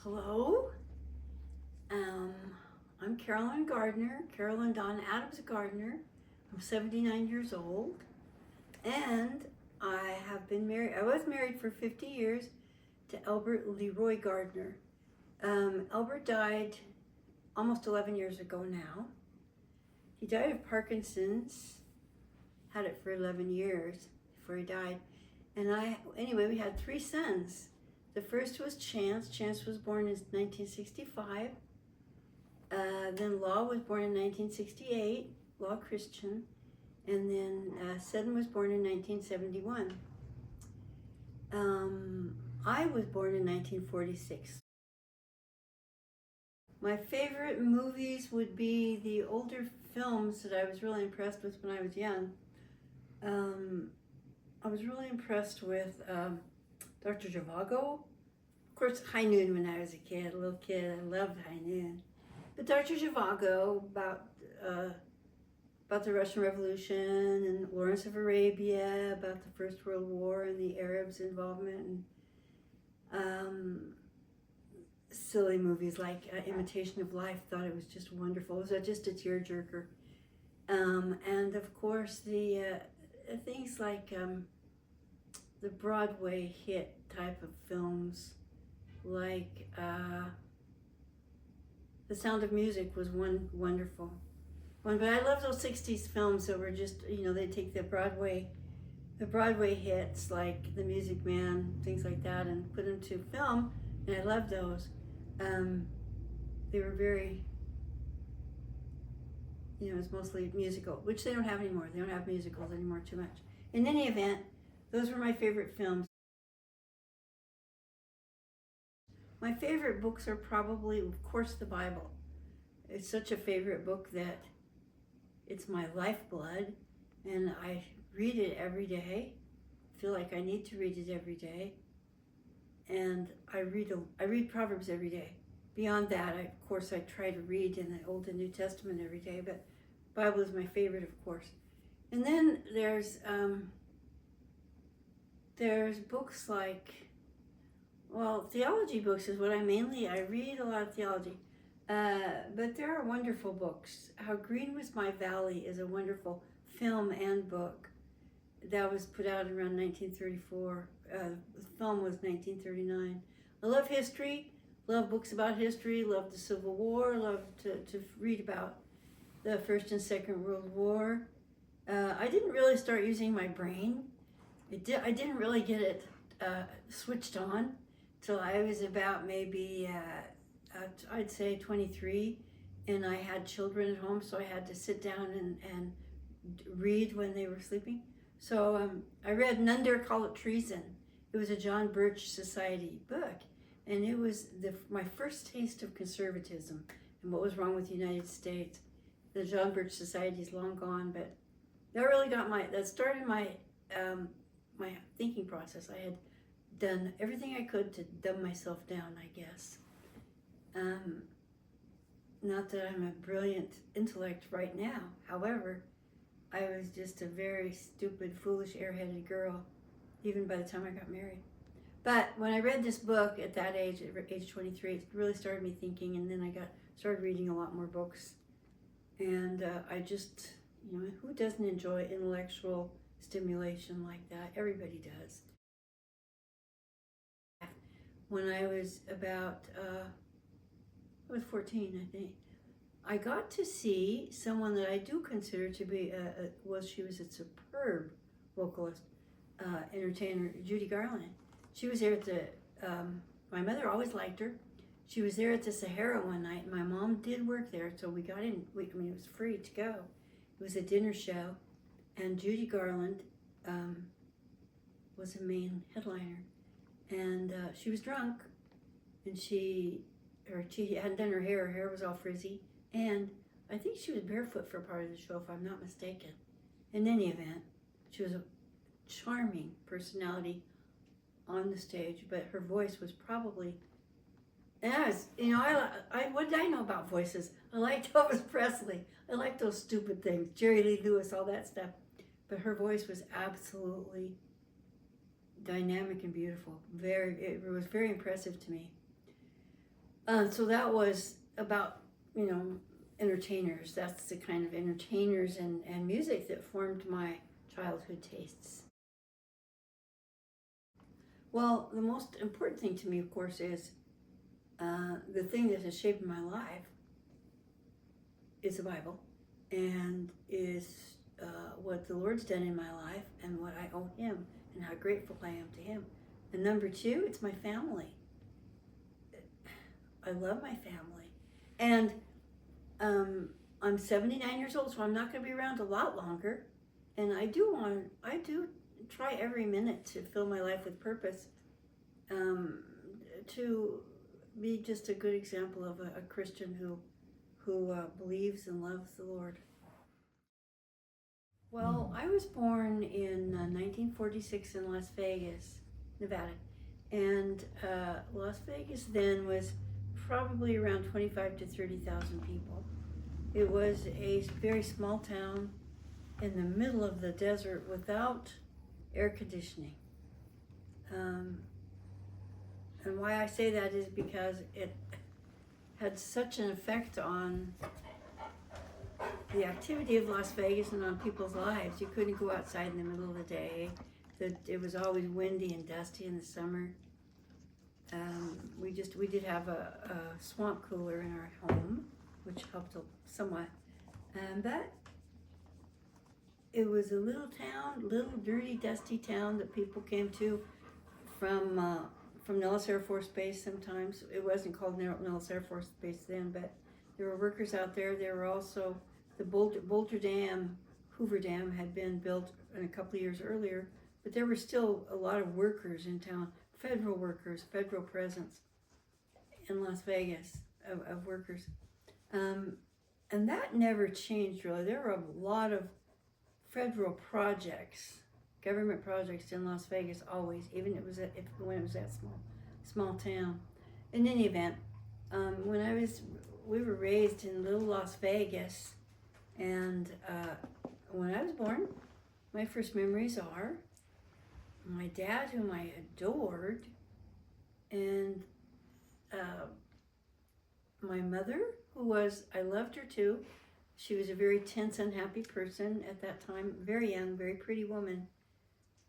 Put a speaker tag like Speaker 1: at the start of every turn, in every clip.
Speaker 1: Hello, um, I'm Carolyn Gardner, Carolyn Dawn Adams Gardner. I'm 79 years old, and I was married for 50 years to Albert Leroy Gardner. Albert died almost 11 years ago now. He died of Parkinson's, had it for 11 years before he died. Anyway, we had three sons. The first was Chance. Chance was born in 1965. Then Law was born in 1968, Law Christian. And then Seddon was born in 1971. I was born in 1946. My favorite movies would be the older films that I was really impressed with when I was young. I was really impressed with Dr. Zhivago. Of course, High Noon when I was a kid, a little kid. I loved High Noon. But Dr. Zhivago, about the Russian Revolution, and Lawrence of Arabia, about the First World War and the Arabs' involvement, and silly movies like Imitation of Life. Thought it was just wonderful. It was just a tearjerker. And of course, the things like the Broadway hit type of films, like The Sound of Music was one wonderful one. But I love those 60s films that were just, they take the Broadway hits like The Music Man, things like that, and put them to film, and I love those. They were very, it's mostly musical, which they don't have anymore. They don't have musicals anymore too much. In any event, those were my favorite films. My favorite books are probably, of course, the Bible. It's such a favorite book that it's my lifeblood, and I read it every day. I feel like I need to read it every day. And I read Proverbs every day. Beyond that, of course, I try to read in the Old and New Testament every day, but Bible is my favorite, of course. And then there's books like, theology books is what I read a lot of theology. But there are wonderful books. How Green Was My Valley is a wonderful film and book that was put out around 1934. The film was 1939. I love history, love books about history, love the Civil War, love to read about the First and Second World War. I didn't really start using my brain. I didn't really get it switched on till I was about maybe, I'd say 23, and I had children at home, so I had to sit down and read when they were sleeping. So I read None Dare Call It Treason. It was a John Birch Society book, and it was my first taste of conservatism and what was wrong with the United States. The John Birch Society is long gone, but that started my thinking process. I had done everything I could to dumb myself down, I guess. Not that I'm a brilliant intellect right now. However, I was just a very stupid, foolish, airheaded girl, even by the time I got married. But when I read this book at that age, at age 23, it really started me thinking, and then I started reading a lot more books. And I just, who doesn't enjoy intellectual stimulation like that? Everybody does. When I was about, I was 14, I think, I got to see someone that I do consider to be she was a superb vocalist, entertainer, Judy Garland. She was there at the, my mother always liked her. She was there at the Sahara one night, and my mom did work there, so we got in. It was free to go. It was a dinner show, and Judy Garland was a main headliner. And she was drunk, and she hadn't done her hair. Her hair was all frizzy, and I think she was barefoot for part of the show, if I'm not mistaken. In any event, she was a charming personality on the stage, but her voice was probably, what did I know about voices? I liked Elvis Presley. I liked those stupid things, Jerry Lee Lewis, all that stuff. But her voice was absolutely dynamic and beautiful. It was very impressive to me. So that was about, you know, entertainers. That's the kind of entertainers and music that formed my childhood tastes. Well, the most important thing to me, of course, is the thing that has shaped my life is the Bible, and is what the Lord's done in my life and what I owe Him and how grateful I am to Him. And number two, it's my family. I love my family. And I'm 79 years old, so I'm not going to be around a lot longer. And I do try every minute to fill my life with purpose, to be just a good example of a Christian who believes and loves the Lord. Well, I was born in 1946 in Las Vegas, Nevada. And Las Vegas then was probably around 25 to 30,000 people. It was a very small town in the middle of the desert without air conditioning. And why I say that is because it had such an effect on the activity of Las Vegas and on people's lives. You couldn't go outside in the middle of the day. It was always windy and dusty in the summer. We did have a swamp cooler in our home, which helped somewhat. But it was a little town, little dirty, dusty town that people came to from Nellis Air Force Base sometimes. It wasn't called Nellis Air Force Base then, but there were workers out there. There were also the Boulder Dam, Hoover Dam had been built a couple of years earlier, but there were still a lot of workers in town, federal workers, federal presence in Las Vegas of workers. And that never changed really. There were a lot of federal projects, government projects in Las Vegas always, even when it was that small town. In any event, we were raised in little Las Vegas, and when I was born, my first memories are my dad, whom I adored, and my mother, I loved her too. She was a very tense, unhappy person at that time, very young, very pretty woman.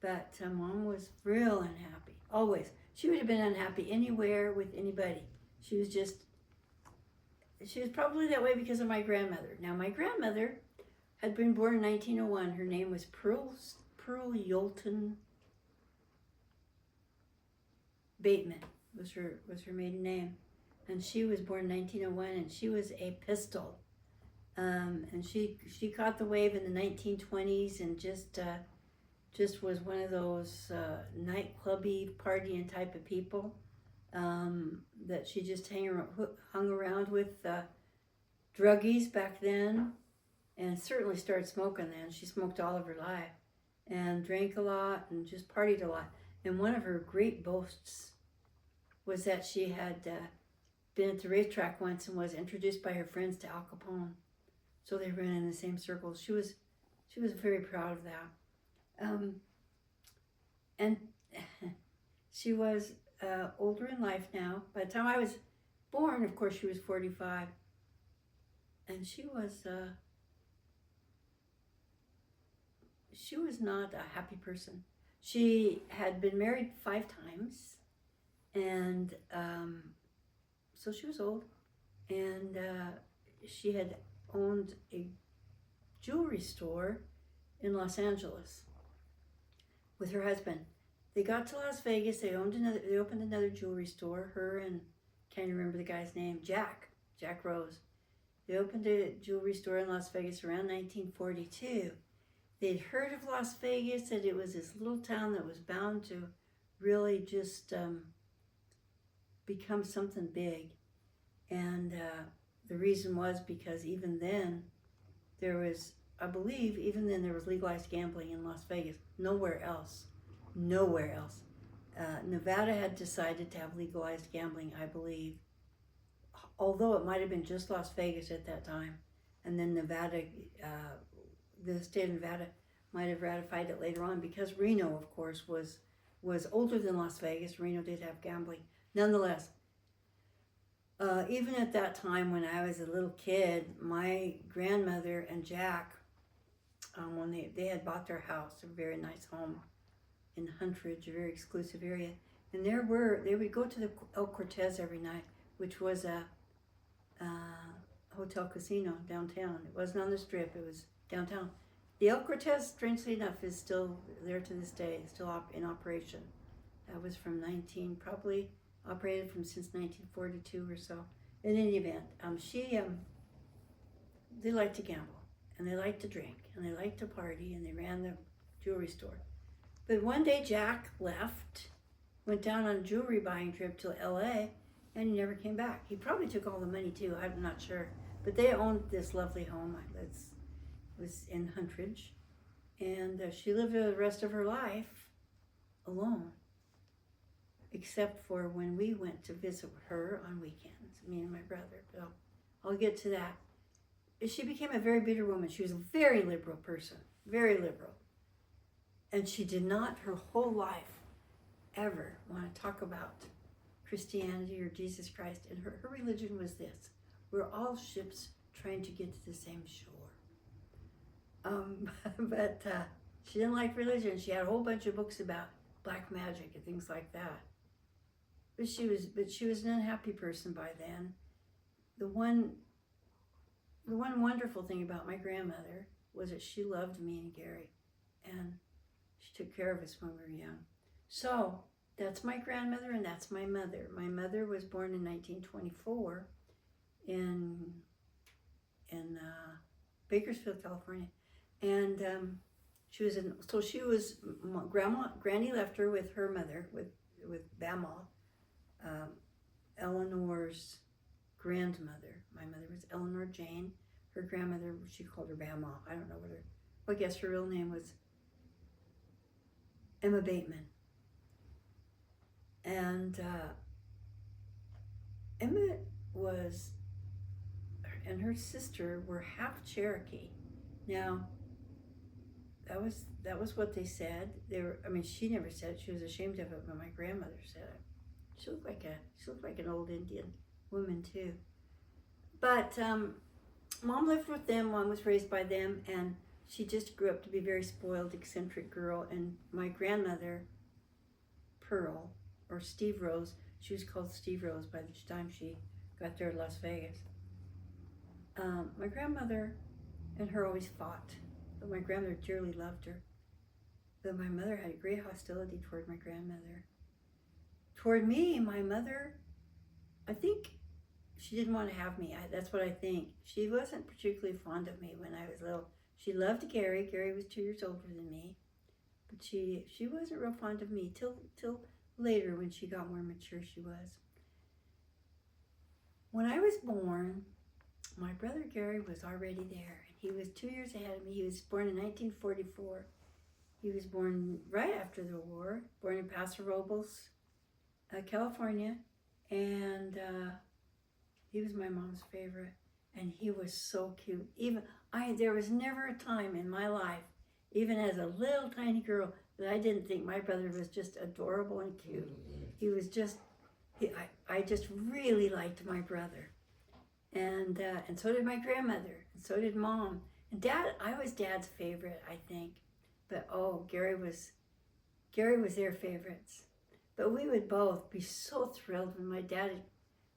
Speaker 1: But Mom was real unhappy, always. She would have been unhappy anywhere with anybody. She was probably that way because of my grandmother. Now, my grandmother had been born in 1901. Her name was Pearl Yolton Bateman was her maiden name. And she was born in 1901, and she was a pistol. And she caught the wave in the 1920s and just was one of those nightclubby, partying type of people that she just hung around with druggies back then, and certainly started smoking then. She smoked all of her life and drank a lot and just partied a lot. And one of her great boasts was that she had been at the racetrack once and was introduced by her friends to Al Capone. So they ran in the same circles. She was very proud of that. And she was older in life now. By the time I was born, of course, she was 45. And she was not a happy person. She had been married 5 times, and so she was old. And she had owned a jewelry store in Los Angeles with her husband. They got to Las Vegas. They opened another jewelry store. Her and can't remember the guy's name, Jack Rose. They opened a jewelry store in Las Vegas around 1942. They'd heard of Las Vegas, that it was this little town that was bound to really just become something big. And the reason was because even then there was legalized gambling in Las Vegas. Nowhere else. Nevada had decided to have legalized gambling, I believe, although it might have been just Las Vegas at that time. And then Nevada, the state of Nevada might have ratified it later on, because Reno, of course, was older than Las Vegas. Reno did have gambling. Nonetheless, Even at that time when I was a little kid, my grandmother and Jack, when they had bought their house, a very nice home in Huntridge, a very exclusive area, and they would go to the El Cortez every night, which was a hotel casino downtown. It wasn't on the strip, it was downtown. The El Cortez, strangely enough, is still there to this day, still in operation. That was from probably operated from since 1942 or so. In any event, they liked to gamble, and they liked to drink, and they liked to party, and they ran the jewelry store. But one day Jack left, went down on a jewelry buying trip to LA, and he never came back. He probably took all the money too, I'm not sure. But they owned this lovely home that was in Huntridge, and she lived the rest of her life alone, except for when we went to visit her on weekends, me and my brother. But I'll get to that. She became a very bitter woman. She was a very liberal person, very liberal. And she did not her whole life ever want to talk about Christianity or Jesus Christ. And her religion was this: we're all ships trying to get to the same shore. But she didn't like religion. She had a whole bunch of books about black magic and things like that. But she was an unhappy person by then. The one wonderful thing about my grandmother was that she loved me and Gary, and she took care of us when we were young. So that's my grandmother, and that's my mother. My mother was born in 1924 in Bakersfield, California, and Granny left her with her mother, with Bama, Eleanor's grandmother. My mother was Eleanor Jane. Her grandmother, she called her Bama. I don't know I guess her real name was Emma Bateman. And Emma and her sister were half Cherokee. Now, that was what they said. She never said it. She was ashamed of it, but my grandmother said it. She looked like an old Indian woman too. But Mom lived with them. Mom was raised by them, and she just grew up to be a very spoiled, eccentric girl. And my grandmother, Pearl, or Steve Rose, she was called Steve Rose by the time she got there to Las Vegas. My grandmother and her always fought, but my grandmother dearly loved her. But my mother had a great hostility toward my grandmother. Toward me, my mother, I think she didn't want to have me. That's what I think. She wasn't particularly fond of me when I was little. She loved Gary. Gary was 2 years older than me. But she wasn't real fond of me till later when she got more mature, she was. When I was born, my brother Gary was already there. He was 2 years ahead of me. He was born in 1944. He was born right after the war, born in Paso Robles, California, and he was my mom's favorite, and he was so cute. There was never a time in my life, even as a little tiny girl, that I didn't think my brother was just adorable and cute. He was just, I just really liked my brother, and so did my grandmother, and so did Mom, and Dad. I was Dad's favorite, I think, but Gary was their favorites. But we would both be so thrilled when my dad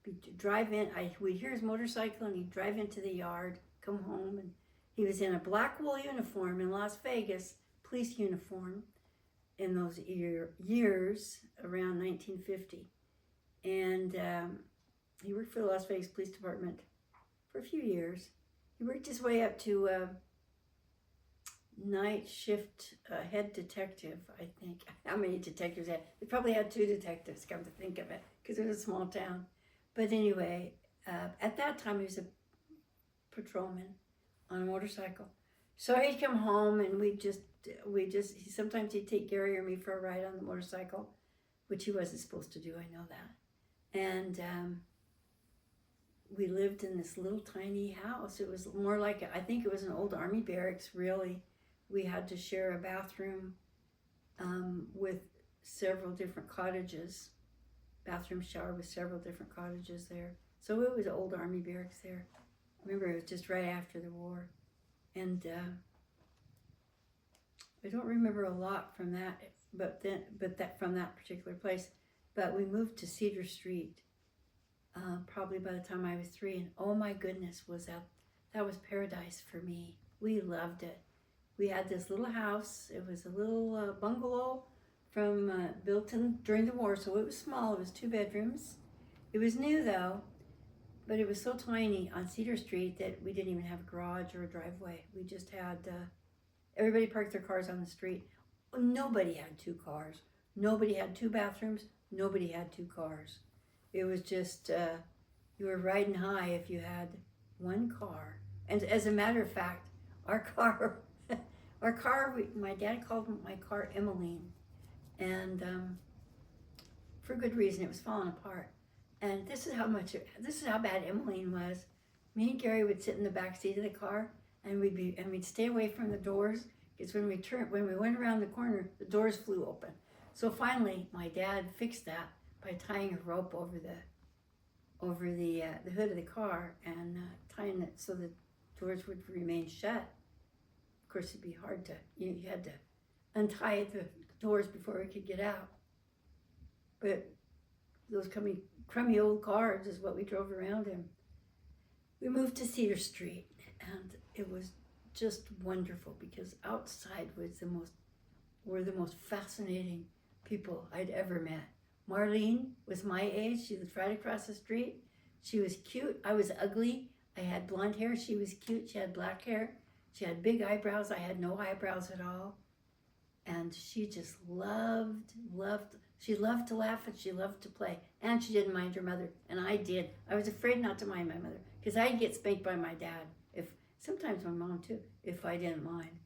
Speaker 1: would drive in. We'd hear his motorcycle, and he'd drive into the yard, come home, and he was in a black wool uniform in Las Vegas, police uniform, in those years around 1950. And he worked for the Las Vegas Police Department for a few years. He worked his way up to night shift head detective, I think. How many detectives had? They probably had 2 detectives, come to think of it, because it was a small town. But anyway, at that time he was a patrolman on a motorcycle. So he'd come home, and sometimes he'd take Gary or me for a ride on the motorcycle, which he wasn't supposed to do, I know that. And we lived in this little tiny house. It was more like, I think it was an old army barracks, really. We had to share a bathroom with several different cottages. Bathroom, shower with several different cottages there. So it was old Army barracks there. I remember it was just right after the war. And I don't remember a lot from that, but that from that particular place. But we moved to Cedar Street probably by the time I was 3, and oh my goodness, that was paradise for me. We loved it. We had this little house. It was a little bungalow from built in during the war, so it was small. It was 2 bedrooms. It was new though, but it was so tiny on Cedar Street that we didn't even have a garage or a driveway. We just had everybody parked their cars on the street. Nobody had 2 cars. Nobody had 2 bathrooms. Nobody had 2 cars. It was just you were riding high if you had 1 car. And as a matter of fact, our car, my dad called my car Emmeline, and for good reason. It was falling apart. And this is how bad Emmeline was. Me and Gary would sit in the back seat of the car, and we'd stay away from the doors, because when we went around the corner, the doors flew open. So finally, my dad fixed that by tying a rope over the hood of the car and tying it so the doors would remain shut. Of course, it'd be hard to, you had to untie the doors before we could get out. But those crummy old cars is what we drove around in. We moved to Cedar Street, and it was just wonderful because outside were the most fascinating people I'd ever met. Marlene was my age. She lived right across the street. She was cute. I was ugly. I had blonde hair. She was cute. She had black hair. She had big eyebrows. I had no eyebrows at all. And she just she loved to laugh, and she loved to play. And she didn't mind her mother. And I did. I was afraid not to mind my mother because I'd get spanked by my dad. Sometimes my mom too, if I didn't mind.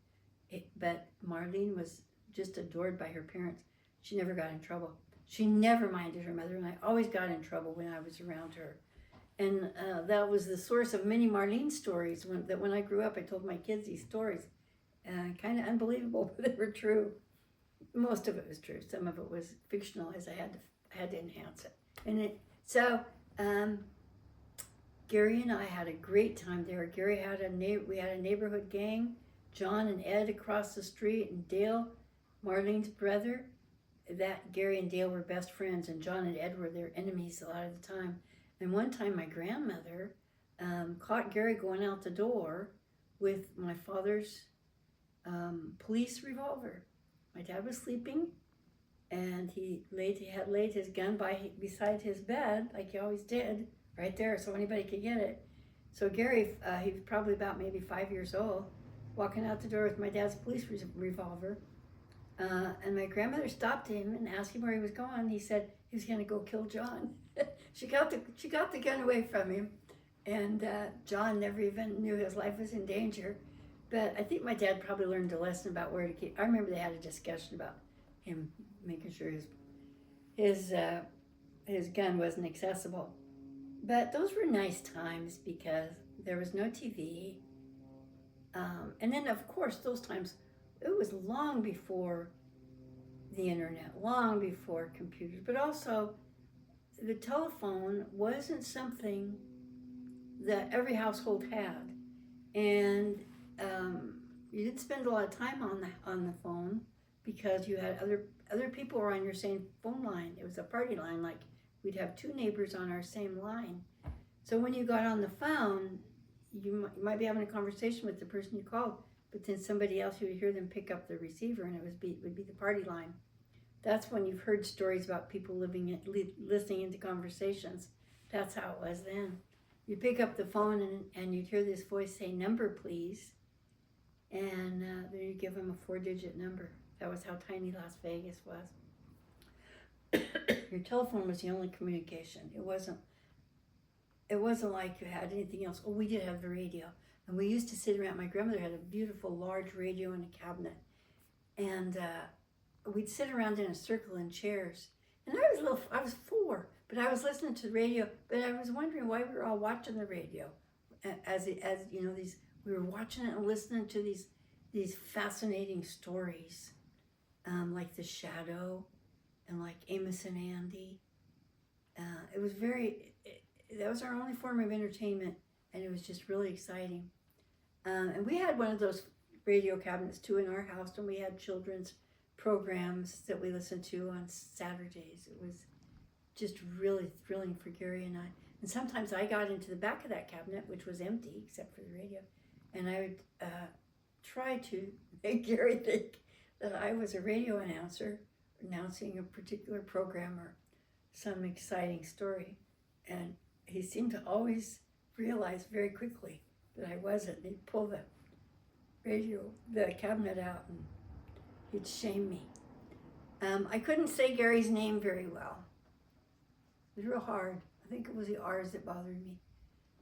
Speaker 1: But Marlene was just adored by her parents. She never got in trouble. She never minded her mother, and I always got in trouble when I was around her. And that was the source of many Marlene stories. When I grew up, I told my kids these stories. Kind of unbelievable, but they were true. Most of it was true. Some of it was fictional, as I had to enhance it. Gary and I had a great time there. Gary we had a neighborhood gang. John and Ed across the street, and Dale, Marlene's brother. That Gary and Dale were best friends, and John and Ed were their enemies a lot of the time. And one time my grandmother caught Gary going out the door with my father's police revolver. My dad was sleeping, and he had laid his gun beside his bed, like he always did, right there, so anybody could get it. So Gary, he was probably about maybe 5 years old, walking out the door with my dad's police revolver. And my grandmother stopped him and asked him where he was going. He said he was going to go kill John. She got the gun away from him, and John never even knew his life was in danger. But I think my dad probably learned a lesson about where to keep. I remember they had a discussion about him making sure his gun wasn't accessible. But those were nice times because there was no TV. And then, of course, those times, it was long before the internet, long before computers, but also the telephone wasn't something that every household had. And you didn't spend a lot of time on the phone because you had other people were on your same phone line. It was a party line, like we'd have 2 neighbors on our same line. So when you got on the phone, you might be having a conversation with the person you called, but then somebody else, you would hear them pick up the receiver, and it would be the party line. That's when you've heard stories about people listening into conversations. That's how it was then. You pick up the phone and you'd hear this voice say, "Number, please," and then you give them a 4-digit number. That was how tiny Las Vegas was. Your telephone was the only communication. It wasn't like you had anything else. Oh, we did have the radio. And we used to sit around. My grandmother had a beautiful large radio in a cabinet. And we'd sit around in a circle in chairs. And I was 4, but I was listening to the radio, but I was wondering why we were all watching the radio. As you know, we were watching it and listening to these fascinating stories, like The Shadow and like Amos and Andy. It was very that was our only form of entertainment, and it was just really exciting. And we had one of those radio cabinets too in our house, and we had children's programs that we listened to on Saturdays. It was just really thrilling for Gary and I. And sometimes I got into the back of that cabinet, which was empty except for the radio, and I would try to make Gary think that I was a radio announcer announcing a particular program or some exciting story. And he seemed to always realize very quickly that I wasn't. He'd pull the cabinet out, and he'd shame me. I couldn't say Gary's name very well. It was real hard. I think it was the R's that bothered me.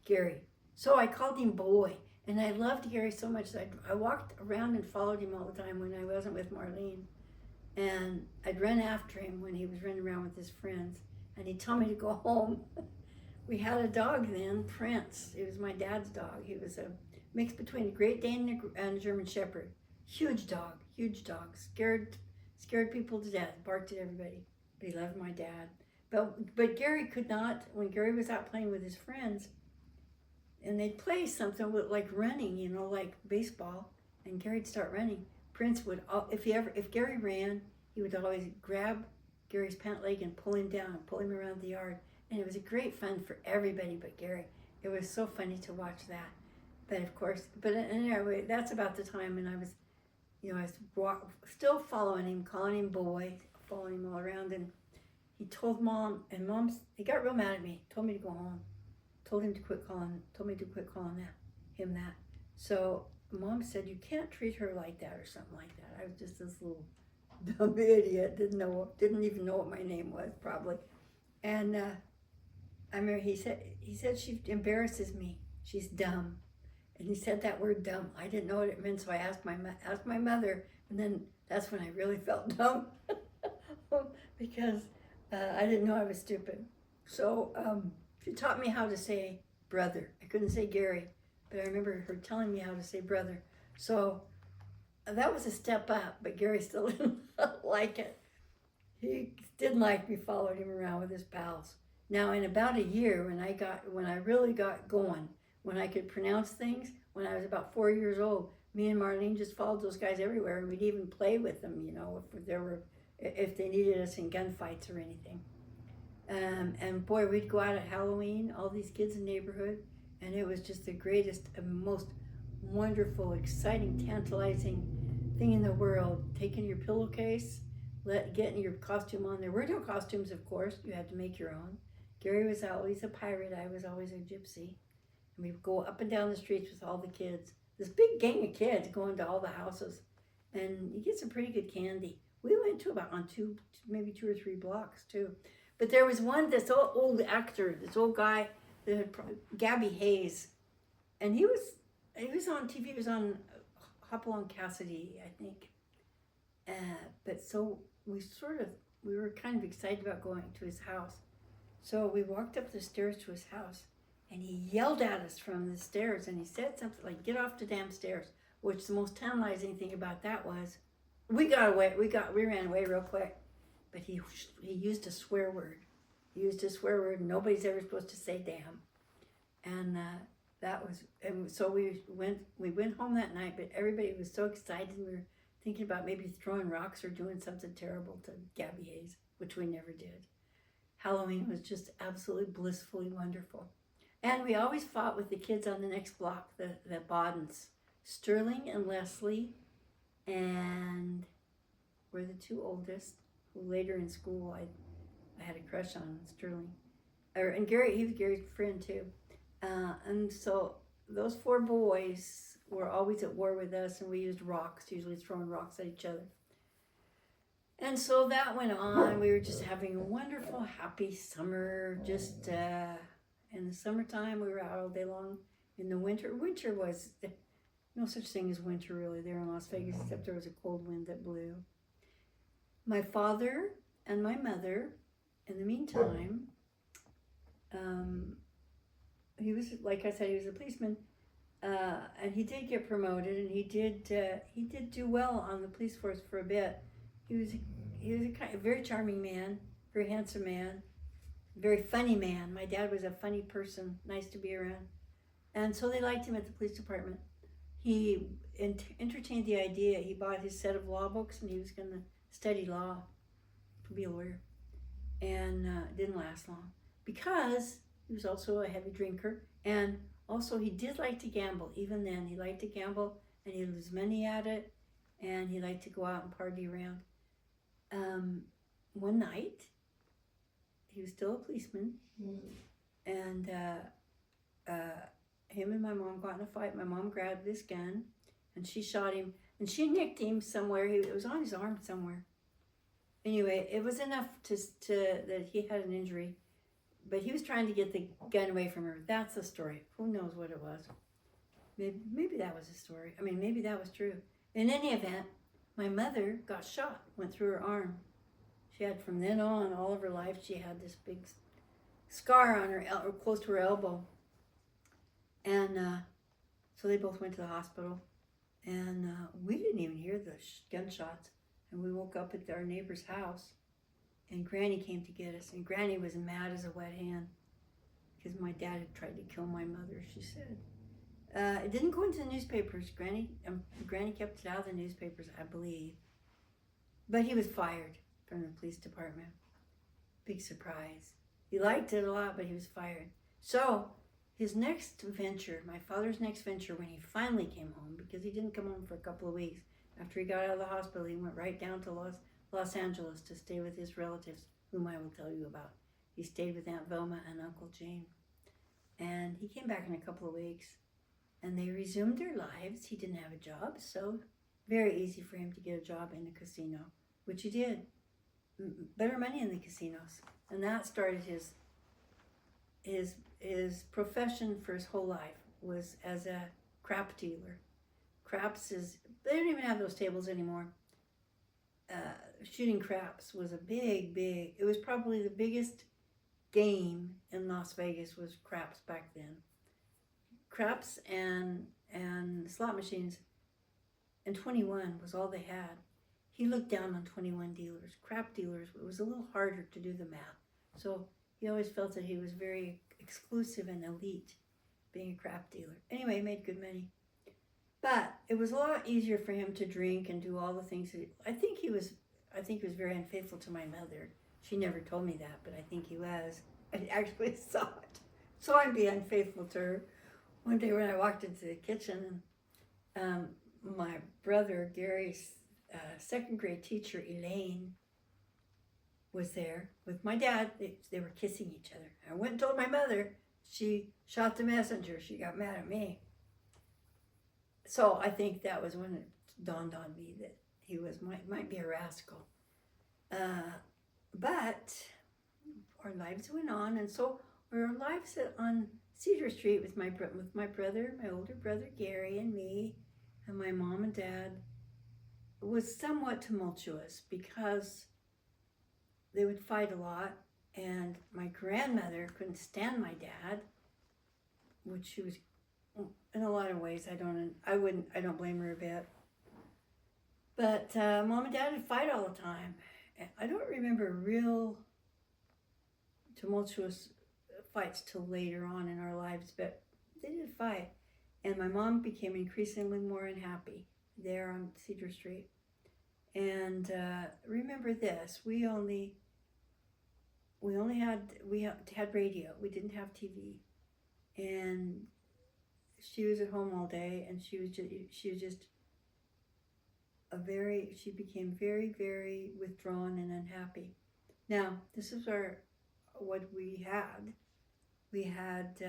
Speaker 1: Gary. So I called him Boy, and I loved Gary so much that I walked around and followed him all the time when I wasn't with Marlene. And I'd run after him when he was running around with his friends, and he'd tell me to go home. We had a dog then, Prince. He was my dad's dog. He was a mix between a Great Dane and a German Shepherd. Huge dog. Scared people to death, barked at everybody. But he loved my dad. But Gary could not, when Gary was out playing with his friends, and they'd play something with, like running, like baseball, and Gary'd start running. Prince would, if Gary ran, he would always grab Gary's pant leg and pull him down, pull him around the yard. And it was a great fun for everybody but Gary. It was so funny to watch that. But of course, anyway, that's about the time when I was, still following him, calling him Boy, following him all around. And he told Mom, and he got real mad at me, told me to go home, told me to quit calling him that. So Mom said, you can't treat her like that or something like that. I was just this little dumb idiot, didn't even know what my name was probably. And I remember he said she embarrasses me. She's dumb. And he said that word dumb. I didn't know what it meant, so I asked my mother, and then that's when I really felt dumb because I didn't know I was stupid. So she taught me how to say brother. I couldn't say Gary, but I remember her telling me how to say brother. So that was a step up, but Gary still didn't like it. He didn't like me following him around with his pals. Now, in about a year, when I really got going, when I could pronounce things, when I was about 4 years old, me and Marlene just followed those guys everywhere, and we'd even play with them, if they needed us in gunfights or anything. And boy, we'd go out at Halloween, all these kids in the neighborhood, and it was just the greatest, most wonderful, exciting, tantalizing thing in the world. Taking your pillowcase, getting your costume on. There were no costumes, of course. You had to make your own. Gary was always a pirate. I was always a gypsy. And we'd go up and down the streets with all the kids. This big gang of kids going to all the houses. And you get some pretty good candy. We went to about maybe 2 or 3 blocks too. But there was this old actor, this old guy, Gabby Hayes. And he was on TV. He was on Hopalong Cassidy, I think. But so we were kind of excited about going to his house. So we walked up the stairs to his house, and he yelled at us from the stairs, and he said something like, "Get off the damn stairs," which the most tantalizing thing about that was we got away. We ran away real quick, but he used a swear word. He used a swear word. Nobody's ever supposed to say damn. And so we went home that night, but everybody was so excited. We were thinking about maybe throwing rocks or doing something terrible to Gabby Hayes, which we never did. Halloween was just absolutely blissfully wonderful. And we always fought with the kids on the next block, the Bodens. Sterling and Leslie, and were the 2 oldest, who later in school I had a crush on Sterling. And Gary, he was Gary's friend too. And so those 4 boys were always at war with us, and we used rocks, usually throwing rocks at each other. And so that went on. We were just having a wonderful, happy summer. Just in the summertime, we were out all day long. In the winter was no such thing as winter really there in Las Vegas, except there was a cold wind that blew. My father and my mother, in the meantime, he was, like I said, he was a policeman, and he did get promoted, and he did do well on the police force for a bit. He was a very charming man, very handsome man, Very funny man. My dad was a funny person, nice to be around. And so they liked him at the police department. He entertained the idea. He bought his set of law books and he was going to study law to be a lawyer. And it didn't last long because he was also a heavy drinker. And also, he did like to gamble. Even then, he liked to gamble and he'd lose money at it. And he liked to go out and party around. One night, he was still a policeman. And him and my mom got in a fight. My mom grabbed this gun and she shot him. And she nicked him somewhere. It was on his arm somewhere. Anyway, it was enough to that he had an injury. But he was trying to get the gun away from her. That's the story. Who knows what it was? Maybe that was a story. I mean, maybe that was true. In any event, my mother got shot, went through her arm. She had, from then on, all of her life, she had this big scar on her, close to her elbow. And so they both went to the hospital. And we didn't even hear the gunshots. And we woke up at our neighbor's house. And Granny came to get us. And Granny was mad as a wet hen. Because my dad had tried to kill my mother, she said. It didn't go into the newspapers. Granny kept it out of the newspapers, I believe. But he was fired from the police department. Big surprise. He liked it a lot, but he was fired. So his next venture, my father's next venture, when he finally came home, because he didn't come home for a couple of weeks. After he got out of the hospital, he went right down to Los Angeles to stay with his relatives, whom I will tell you about. He stayed with Aunt Velma and Uncle Jane. And he came back in a couple of weeks. And they resumed their lives. He didn't have a job, so very easy for him to get a job in a casino, which he did. Better money in the casinos. And that started his profession for his whole life was as a crap dealer. Craps they don't even have those tables anymore. Shooting craps was a big, it was probably the biggest game in Las Vegas was craps back then. Craps and slot machines, and 21 was all they had. He looked down on 21 dealers. Crap dealers, it was a little harder to do the math. So he always felt that he was very exclusive and elite, being a crap dealer. Anyway, he made good money. But it was a lot easier for him to drink and do all the things I think he was very unfaithful to my mother. She never told me that, but I think he was. I actually saw him be unfaithful to her. One day when I walked into the kitchen, my brother Gary's second grade teacher, Elaine, was there with my dad. They were kissing each other. I went and told my mother. She shot the messenger. She got mad at me. So I think that was when it dawned on me that he might be a rascal. But our lives went on, and so our lives on Cedar Street with my brother, my older brother Gary, and me, and my mom and dad, was somewhat tumultuous because they would fight a lot, and my grandmother couldn't stand my dad, which she was, in a lot of ways, I don't blame her a bit. But mom and dad would fight all the time. I don't remember real tumultuous fights till later on in our lives, but they did fight. And my mom became increasingly more unhappy there on Cedar Street. And remember this, we had radio. We didn't have TV. And she was at home all day, and she became very, very withdrawn and unhappy. Now, this is what we had. We had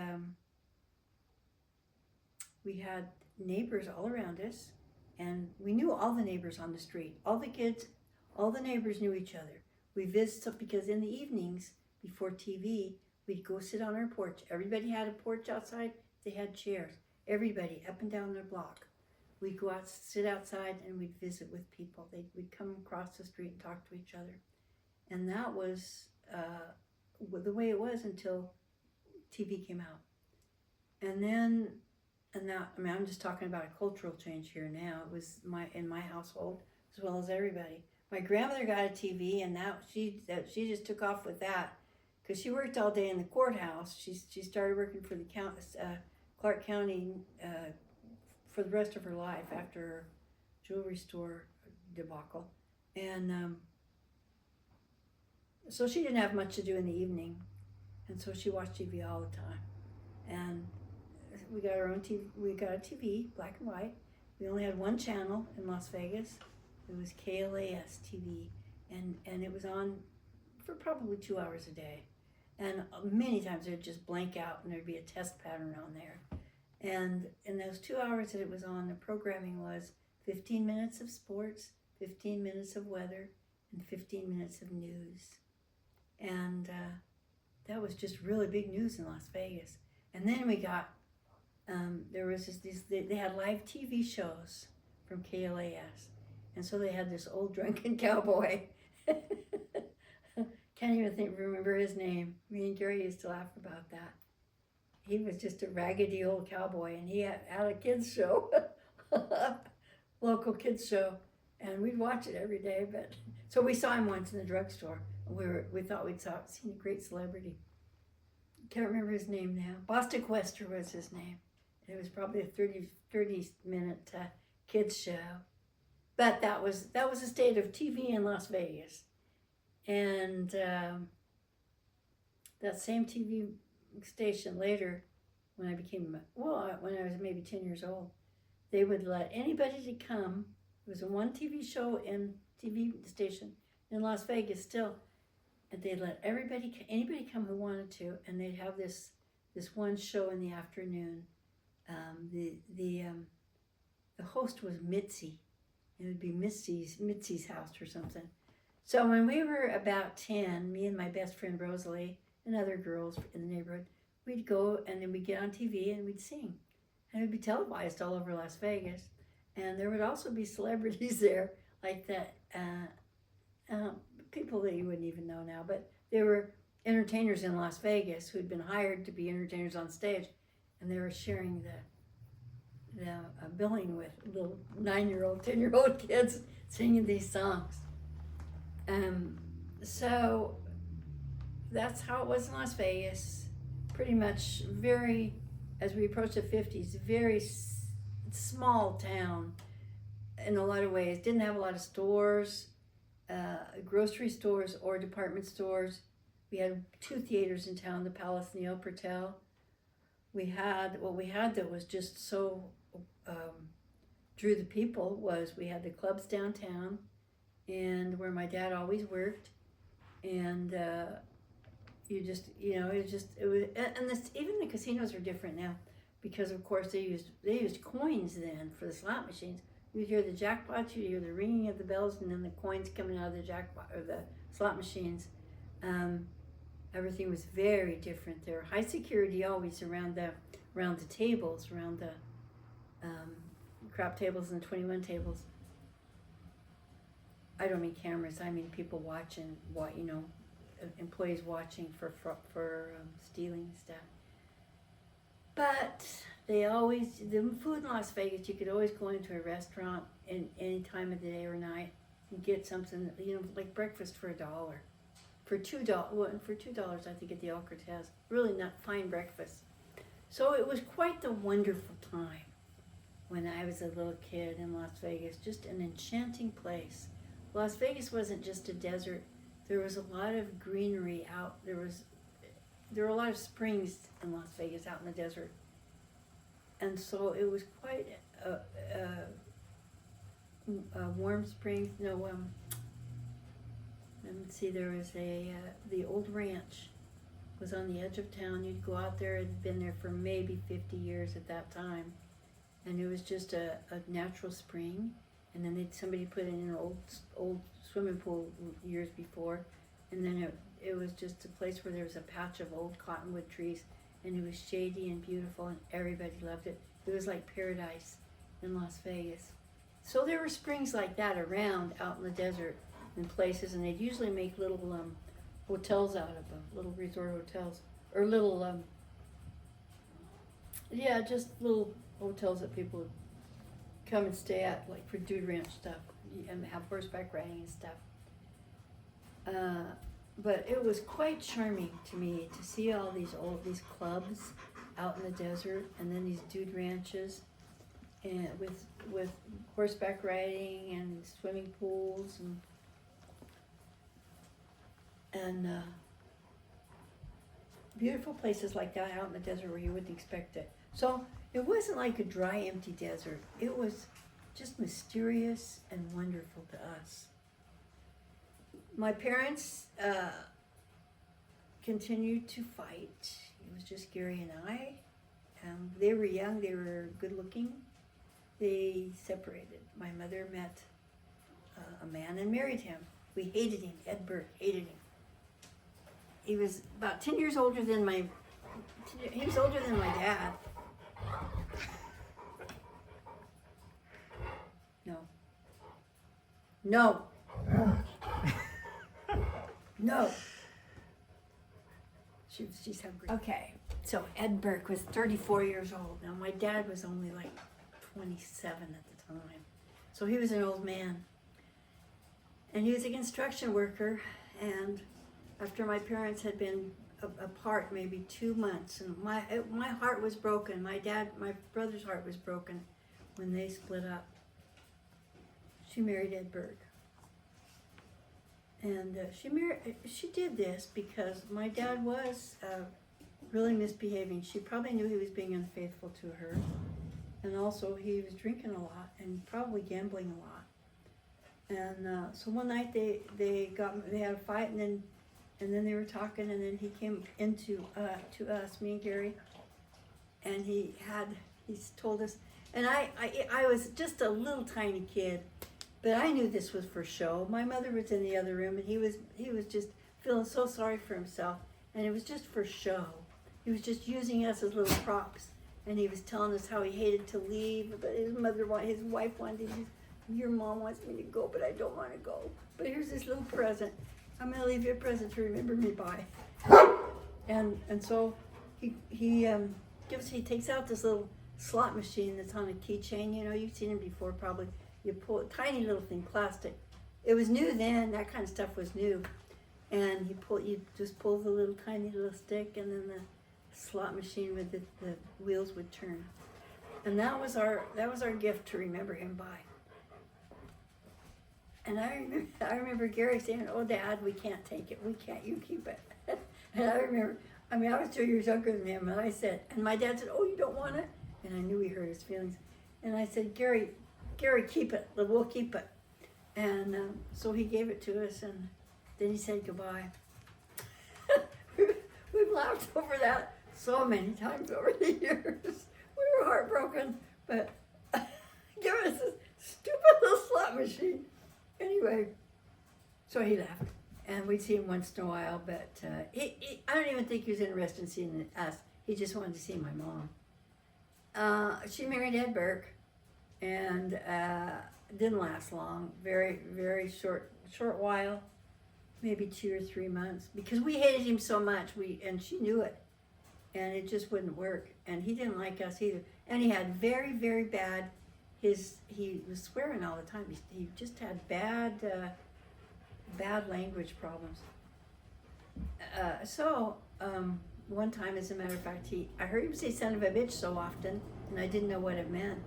Speaker 1: neighbors all around us, and we knew all the neighbors on the street. All the kids, all the neighbors knew each other. We visited because in the evenings before TV, we'd go sit on our porch. Everybody had a porch outside. They had chairs. Everybody up and down their block. We'd go out, sit outside, and we'd visit with people. We'd come across the street and talk to each other. And that was the way it was until TV came out. I'm just talking about a cultural change here now. It was in my household as well as everybody. My grandmother got a TV, and she just took off with that. because she worked all day in the courthouse. She started working for the Clark County for the rest of her life after her jewelry store debacle. And so she didn't have much to do in the evening. And so she watched TV all the time. And we got our own TV. We got a TV, black and white. We only had one channel in Las Vegas. It was KLAS TV. And it was on for probably 2 hours a day. And many times it would just blank out and there'd be a test pattern on there. And in those 2 hours that it was on, the programming was 15 minutes of sports, 15 minutes of weather, and 15 minutes of news. And that was just really big news in Las Vegas. And then we got, there was they had live TV shows from KLAS. And so they had this old drunken cowboy. Can't even remember his name. Me and Gary used to laugh about that. He was just a raggedy old cowboy, and he had a kids show, local kids show, and we'd watch it every day. But so we saw him once in the drugstore. We thought we'd seen a great celebrity. Can't remember his name now. Boston Quester was his name. It was probably a 30-minute kids show. But that was the state of TV in Las Vegas. And that same TV station later, when I was maybe 10 years old, they would let anybody to come. It was a one TV show in TV station in Las Vegas still. And they'd let anybody come who wanted to, and they'd have this one show in the afternoon. The host was Mitzi. It would be Mitzi's house or something. So when we were about 10, me and my best friend Rosalie and other girls in the neighborhood, we'd go and then we'd get on TV and we'd sing. And it would be televised all over Las Vegas. And there would also be celebrities there, like that, people that you wouldn't even know now, but they were entertainers in Las Vegas who had been hired to be entertainers on stage, and they were sharing the billing with little 9-year-old, 10-year-old kids singing these songs. So that's how it was in Las Vegas. Pretty much as we approached the 50s, very small town in a lot of ways. Didn't have a lot of stores, grocery stores or department stores. We had 2 theaters in town, the Palace and the El Portel. What we had that was just so drew the people was we had the clubs downtown and where my dad always worked, and even the casinos are different now because of course they used coins then for the slot machines. You'd hear the jackpots, you'd hear the ringing of the bells, and then the coins coming out of the jackpot or the slot machines. Everything was very different there. High security always around the tables, around the crap tables and 21 tables. I don't mean cameras. I mean people watching. Employees watching for stealing stuff. But the food in Las Vegas, you could always go into a restaurant in any time of the day or night and get something, like breakfast for $1. For $2, I think at the El Cortez, really not fine breakfast. So it was quite the wonderful time when I was a little kid in Las Vegas, just an enchanting place. Las Vegas wasn't just a desert. There was a lot of greenery out. There were a lot of springs in Las Vegas out in the desert. And so it was quite warm springs. Let's see, there was the old ranch was on the edge of town. You'd go out there. It had been there for maybe 50 years at that time. And it was just a natural spring. And then somebody put in an old swimming pool years before. And then it was just a place where there was a patch of old cottonwood trees. And it was shady and beautiful, and everybody loved it. It was like paradise in Las Vegas. So there were springs like that around out in the desert in places, and they'd usually make little hotels out of them, little resort hotels, or little, just little hotels that people would come and stay at, like for dude ranch stuff, and have horseback riding and stuff. but it was quite charming to me to see all these clubs out in the desert, and then these dude ranches, and with horseback riding and swimming pools and beautiful places like that out in the desert where you wouldn't expect it. So it wasn't like a dry, empty desert. It was just mysterious and wonderful to us. My parents continued to fight. It was just Gary and I. They were young, they were good looking. They separated. My mother met a man and married him. We hated him. Ed Burke hated him. He was about 10 years older than my dad. No. No. She's hungry. Okay, so Ed Burke was 34 years old. Now my dad was only like 27 at the time. So he was an old man. And he was a construction worker, and after my parents had been apart maybe 2 months, and my heart was broken. My brother's heart was broken when they split up. She married Ed Burke. And she did this because my dad was really misbehaving. She probably knew he was being unfaithful to her. And also he was drinking a lot and probably gambling a lot. And so one night they had a fight, and then they were talking, and then he came into to us, me and Gary, and he told us, and I was just a little tiny kid, but I knew this was for show. My mother was in the other room, and he was just feeling so sorry for himself, and it was just for show. He was just using us as little props, and he was telling us how he hated to leave, but his wife wanted to. Your mom wants me to go, but I don't want to go. But here's this little present. I'm going to leave you a present to remember me by. And so he takes out this little slot machine that's on a keychain. You know, you've seen it before probably. You pull a tiny little thing, plastic. It was new then. That kind of stuff was new. And you just pull the little tiny little stick, and then the slot machine with the wheels would turn. And that was our gift to remember him by. And I remember Gary saying, "Oh, Dad, we can't take it. We can't. You keep it." And I was 2 years younger than him, and I said, and my dad said, "Oh, you don't want it?" And I knew he hurt his feelings. And I said, Gary, keep it. We'll keep it. And so he gave it to us, and then he said goodbye. We've laughed over that so many times over the years. We were heartbroken, but give us this stupid little slot machine. Anyway, so he left, and we'd see him once in a while, but I don't even think he was interested in seeing us. He just wanted to see my mom. She married Ed Burke, and didn't last long. Very, very short while, maybe 2 or 3 months, because we hated him so much. And she knew it, and it just wouldn't work. And he didn't like us either. And he had very, very bad. He was swearing all the time. He just had bad language problems. So one time, as a matter of fact, I heard him say "son of a bitch" so often, and I didn't know what it meant,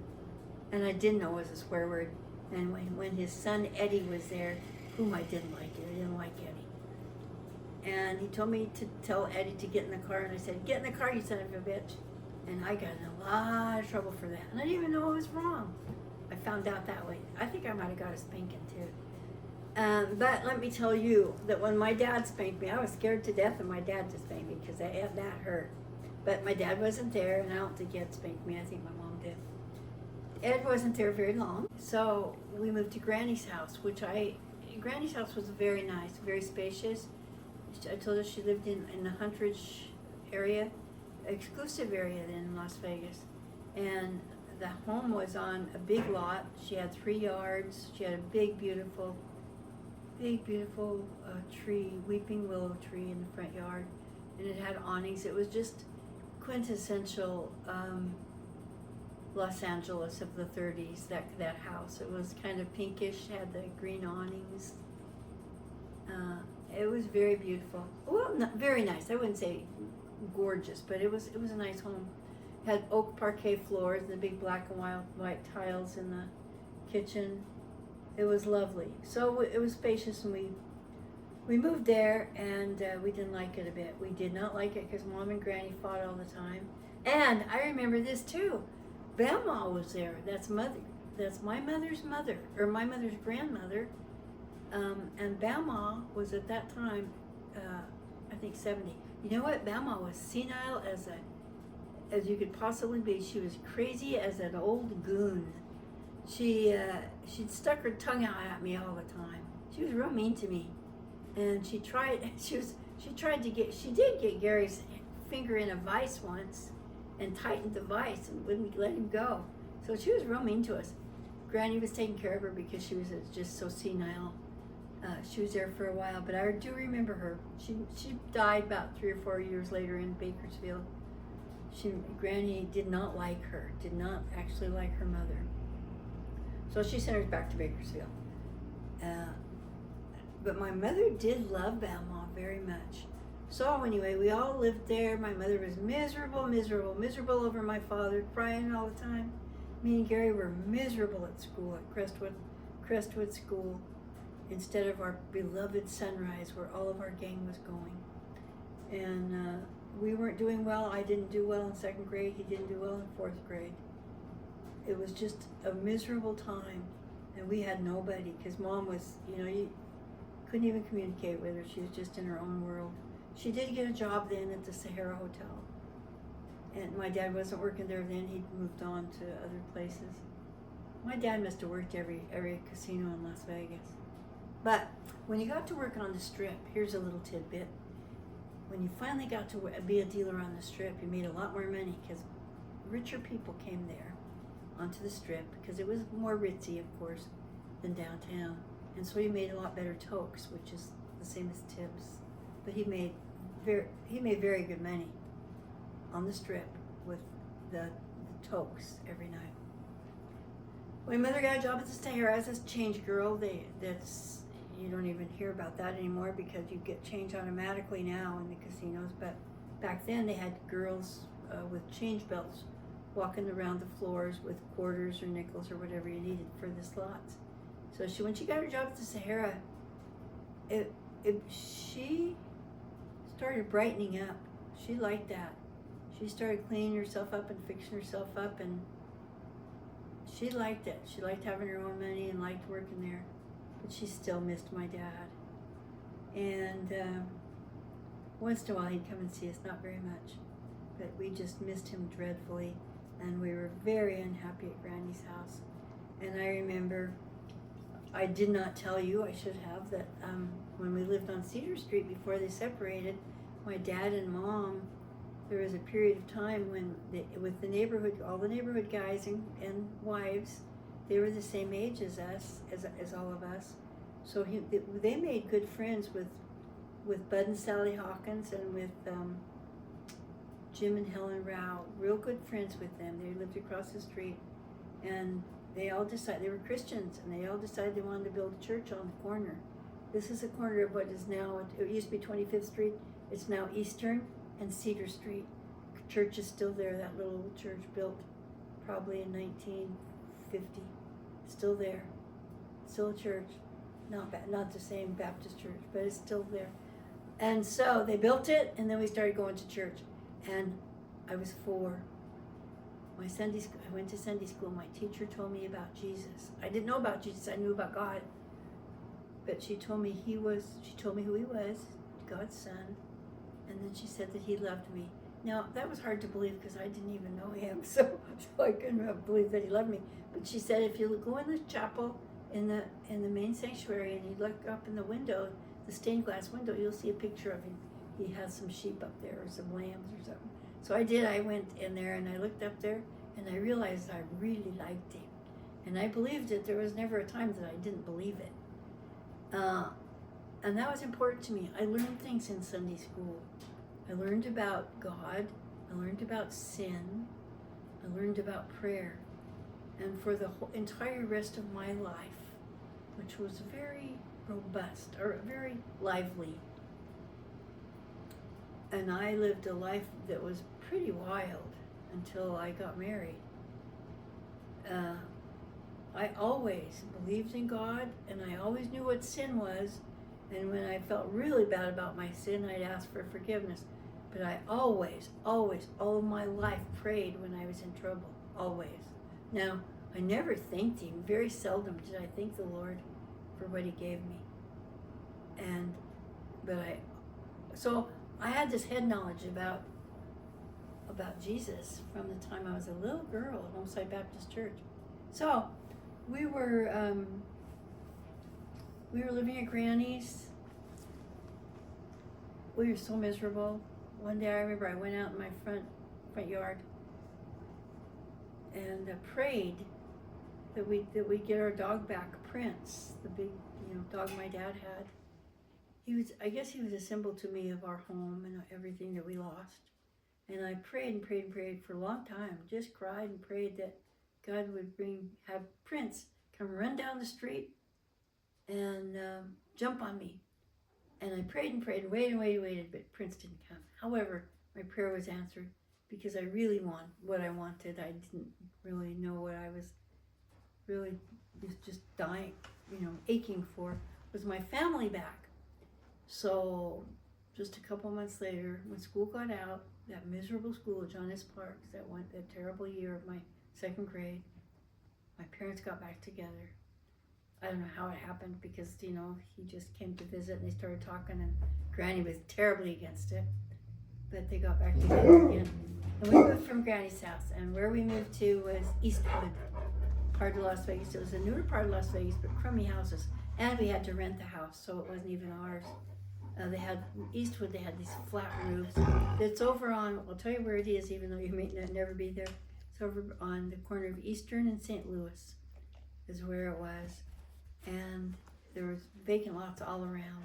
Speaker 1: and I didn't know it was a swear word. And when his son Eddie was there, whom I didn't like Eddie, and he told me to tell Eddie to get in the car, and I said, "Get in the car, you son of a bitch." And I got in a lot of trouble for that. And I didn't even know I was wrong. I found out that way. I think I might have got a spanking too. But let me tell you that when my dad spanked me, I was scared to death of my dad to spank me because that hurt. But my dad wasn't there, and I don't think he had spanked me. I think my mom did. Ed wasn't there very long. So we moved to Granny's house, Granny's house was very nice, very spacious. I told her she lived in the Huntridge area. Exclusive area in Las Vegas, and the home was on a big lot. She had 3 yards. She had a big beautiful tree, weeping willow tree in the front yard, and it had awnings. It was just quintessential Los Angeles of the 30s. That house. It was kind of pinkish, had the green awnings. It was very beautiful. Well, not very nice. I wouldn't say gorgeous, but it was a nice home. Had oak parquet floors and the big black and white tiles in the kitchen. It was lovely. So it was spacious, and we moved there, and we didn't like it a bit. We did not like it because Mom and Granny fought all the time. And I remember this too. Grandma was there. That's mother. That's my mother's mother, or my mother's grandmother. And Bama was at that time, I think 70. You know what? Bama was senile as you could possibly be. She was crazy as an old goon. She'd stuck her tongue out at me all the time. She was real mean to me, and she did get Gary's finger in a vice once, and tightened the vice and wouldn't let him go. So she was real mean to us. Granny was taking care of her because she was just so senile. She was there for a while, but I do remember her. She died about 3 or 4 years later in Bakersfield. Granny did not like her, did not actually like her mother. So she sent her back to Bakersfield. But my mother did love Balmaw very much. So anyway, we all lived there. My mother was miserable over my father, crying all the time. Me and Gary were miserable at school, at Crestwood School, instead of our beloved Sunrise, where all of our gang was going. And we weren't doing well. I didn't do well in 2nd grade. He didn't do well in 4th grade. It was just a miserable time, and we had nobody, because Mom was, you couldn't even communicate with her. She was just in her own world. She did get a job then at the Sahara Hotel, and my dad wasn't working there then. He'd moved on to other places. My dad must have worked every casino in Las Vegas. But when you got to work on the Strip, here's a little tidbit. When you finally got to be a dealer on the Strip, you made a lot more money, because richer people came there onto the Strip, because it was more ritzy, of course, than downtown. And so he made a lot better tokes, which is the same as tips. But he made very good money on the Strip with the tokes every night. When Mother got a job at the Sahara as a change girl, you don't even hear about that anymore, because you get change automatically now in the casinos. But back then they had girls with change belts walking around the floors with quarters or nickels or whatever you needed for the slots. So when she got her job at the Sahara, she started brightening up. She liked that. She started cleaning herself up and fixing herself up, and she liked it. She liked having her own money and liked working there. But she still missed my dad. And once in a while he'd come and see us, not very much. But we just missed him dreadfully, and we were very unhappy at Granny's house. And I remember, I did not tell you, I should have, that when we lived on Cedar Street before they separated, my dad and Mom, there was a period of time when, with the neighborhood, all the neighborhood guys and wives, they were the same age as us, as all of us. So they made good friends with Bud and Sally Hawkins, and with Jim and Helen Rao. Real good friends with them. They lived across the street, and they all decided, they were Christians, and they all decided they wanted to build a church on the corner. This is a corner of what is now, it used to be 25th Street. It's now Eastern and Cedar Street. Church is still there, that little church built probably in 1950. Still there. Still a church. Not the same Baptist church, but it's still there. And so they built it, and then we started going to church. And I was 4. I went to Sunday school. My teacher told me about Jesus. I didn't know about Jesus. I knew about God. But she told me who he was, God's son. And then she said that he loved me. Now, that was hard to believe, because I didn't even know him, so I couldn't believe that he loved me. But she said, if you go in the chapel in the main sanctuary, and you look up in the window, the stained glass window, you'll see a picture of him. He has some sheep up there, or some lambs or something. So I did. I went in there, and I looked up there, and I realized I really liked him. And I believed it. There was never a time that I didn't believe it. And that was important to me. I learned things in Sunday school. I learned about God. I learned about sin. I learned about prayer. And for the whole entire rest of my life, which was very robust, or very lively, And I lived a life that was pretty wild until I got married. Uh, I always believed in God, and I always knew what sin was. And when I felt really bad about my sin, I'd ask for forgiveness. But I always, always, all of my life prayed when I was in trouble. Always. Now, I never thanked Him. Very seldom did I thank the Lord for what He gave me. So I had this head knowledge about Jesus from the time I was a little girl at Homeside Baptist Church. So we were living at Granny's. We were so miserable. One day I remember I went out in my front yard and prayed that we get our dog back, Prince, the big dog my dad had. I guess he was a symbol to me of our home and everything that we lost. And I prayed and prayed and prayed for a long time. Just cried and prayed that God would have Prince come run down the street and jump on me. And I prayed and prayed and waited, but Prince didn't come. However, my prayer was answered because I really want what I wanted. I didn't really know what I was really just dying, aching for, was my family back. So just a couple months later, when school got out, that miserable school at John S. Parks, that terrible year of my second grade, my parents got back together. I don't know how it happened because, he just came to visit and they started talking and Granny was terribly against it. But they got back together again. And we moved from Granny's house, and where we moved to was Eastwood, part of Las Vegas. It was a newer part of Las Vegas, but crummy houses. And we had to rent the house, so it wasn't even ours. They had Eastwood. They had these flat roofs. It's over on. I'll tell you where it is, even though you may never be there. It's over on the corner of Eastern and St. Louis, is where it was, and there was vacant lots all around.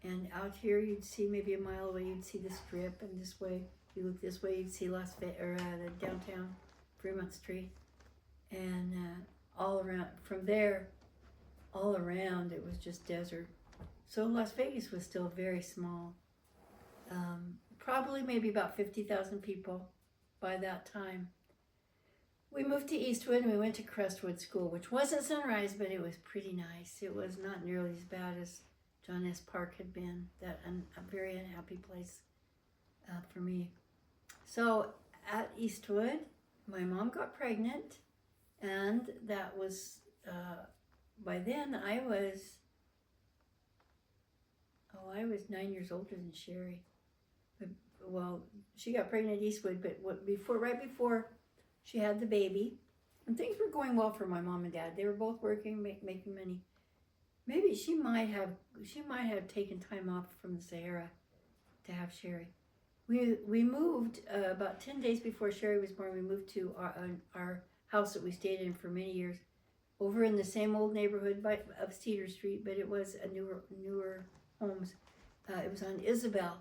Speaker 1: And out here, you'd see maybe a mile away, you'd see the Strip, and this way, you look this way, you'd see Las Vegas or downtown Fremont Street, and all around from there, all around it was just desert. So Las Vegas was still very small. Probably maybe about 50,000 people by that time. We moved to Eastwood and we went to Crestwood School, which wasn't Sunrise, but it was pretty nice. It was not nearly as bad as John S. Park had been. A very unhappy place for me. So at Eastwood, my mom got pregnant, and that was, by then I was 9 years older than Sherry. Well, she got pregnant at Eastwood, but right before she had the baby, and things were going well for my mom and dad. They were both working, making money. Maybe she might have taken time off from the Sahara to have Sherry. We moved about 10 days before Sherry was born. We moved to our house that we stayed in for many years, over in the same old neighborhood of Cedar Street, but it was a newer homes. It was on Isabel,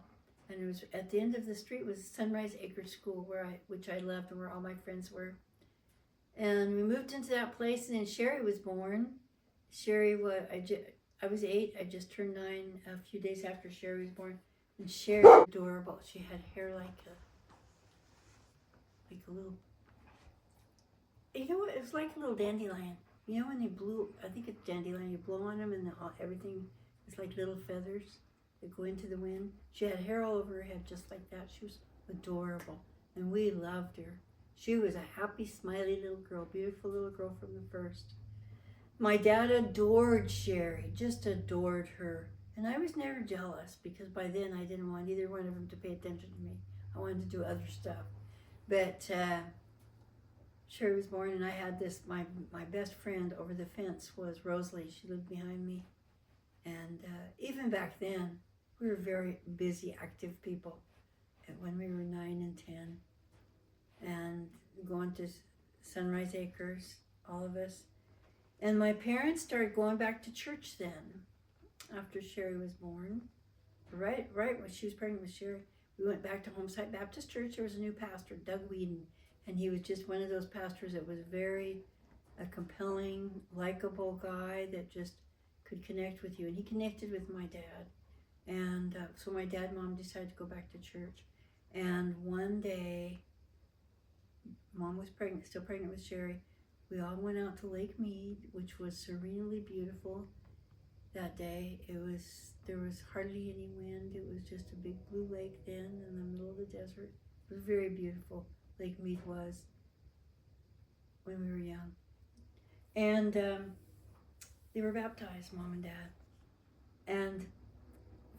Speaker 1: and it was at the end of the street was Sunrise Acres School, which I loved, and where all my friends were. And we moved into that place, and then Sherry was born. Sherry I was 8. I just turned 9 a few days after Sherry was born. And Sherry was adorable. She had hair like a little, it was like a little dandelion. When you blow, I think it's dandelion, you blow on them and everything is like little feathers that go into the wind. She had hair all over her head just like that. She was adorable, and we loved her. She was a happy, smiley little girl, beautiful little girl from the first. My dad adored Sherry, just adored her. And I was never jealous because by then I didn't want either one of them to pay attention to me. I wanted to do other stuff. But Sherry was born, and I had my best friend over the fence was Rosalie. She lived behind me. And even back then, we were very busy, active people when we were 9 and 10. And going to Sunrise Acres, all of us. And my parents started going back to church then, after Sherry was born. Right when she was pregnant with Sherry, we went back to Homeside Baptist Church. There was a new pastor, Doug Whedon, and he was just one of those pastors that was a compelling, likable guy that just could connect with you. And he connected with my dad. And so my dad and mom decided to go back to church. And one day, mom was pregnant, still pregnant with Sherry. We all went out to Lake Mead, which was serenely beautiful that day. There was hardly any wind. It was just a big blue lake then in the middle of the desert. It was very beautiful. Lake Mead was when we were young. And they were baptized, Mom and Dad. And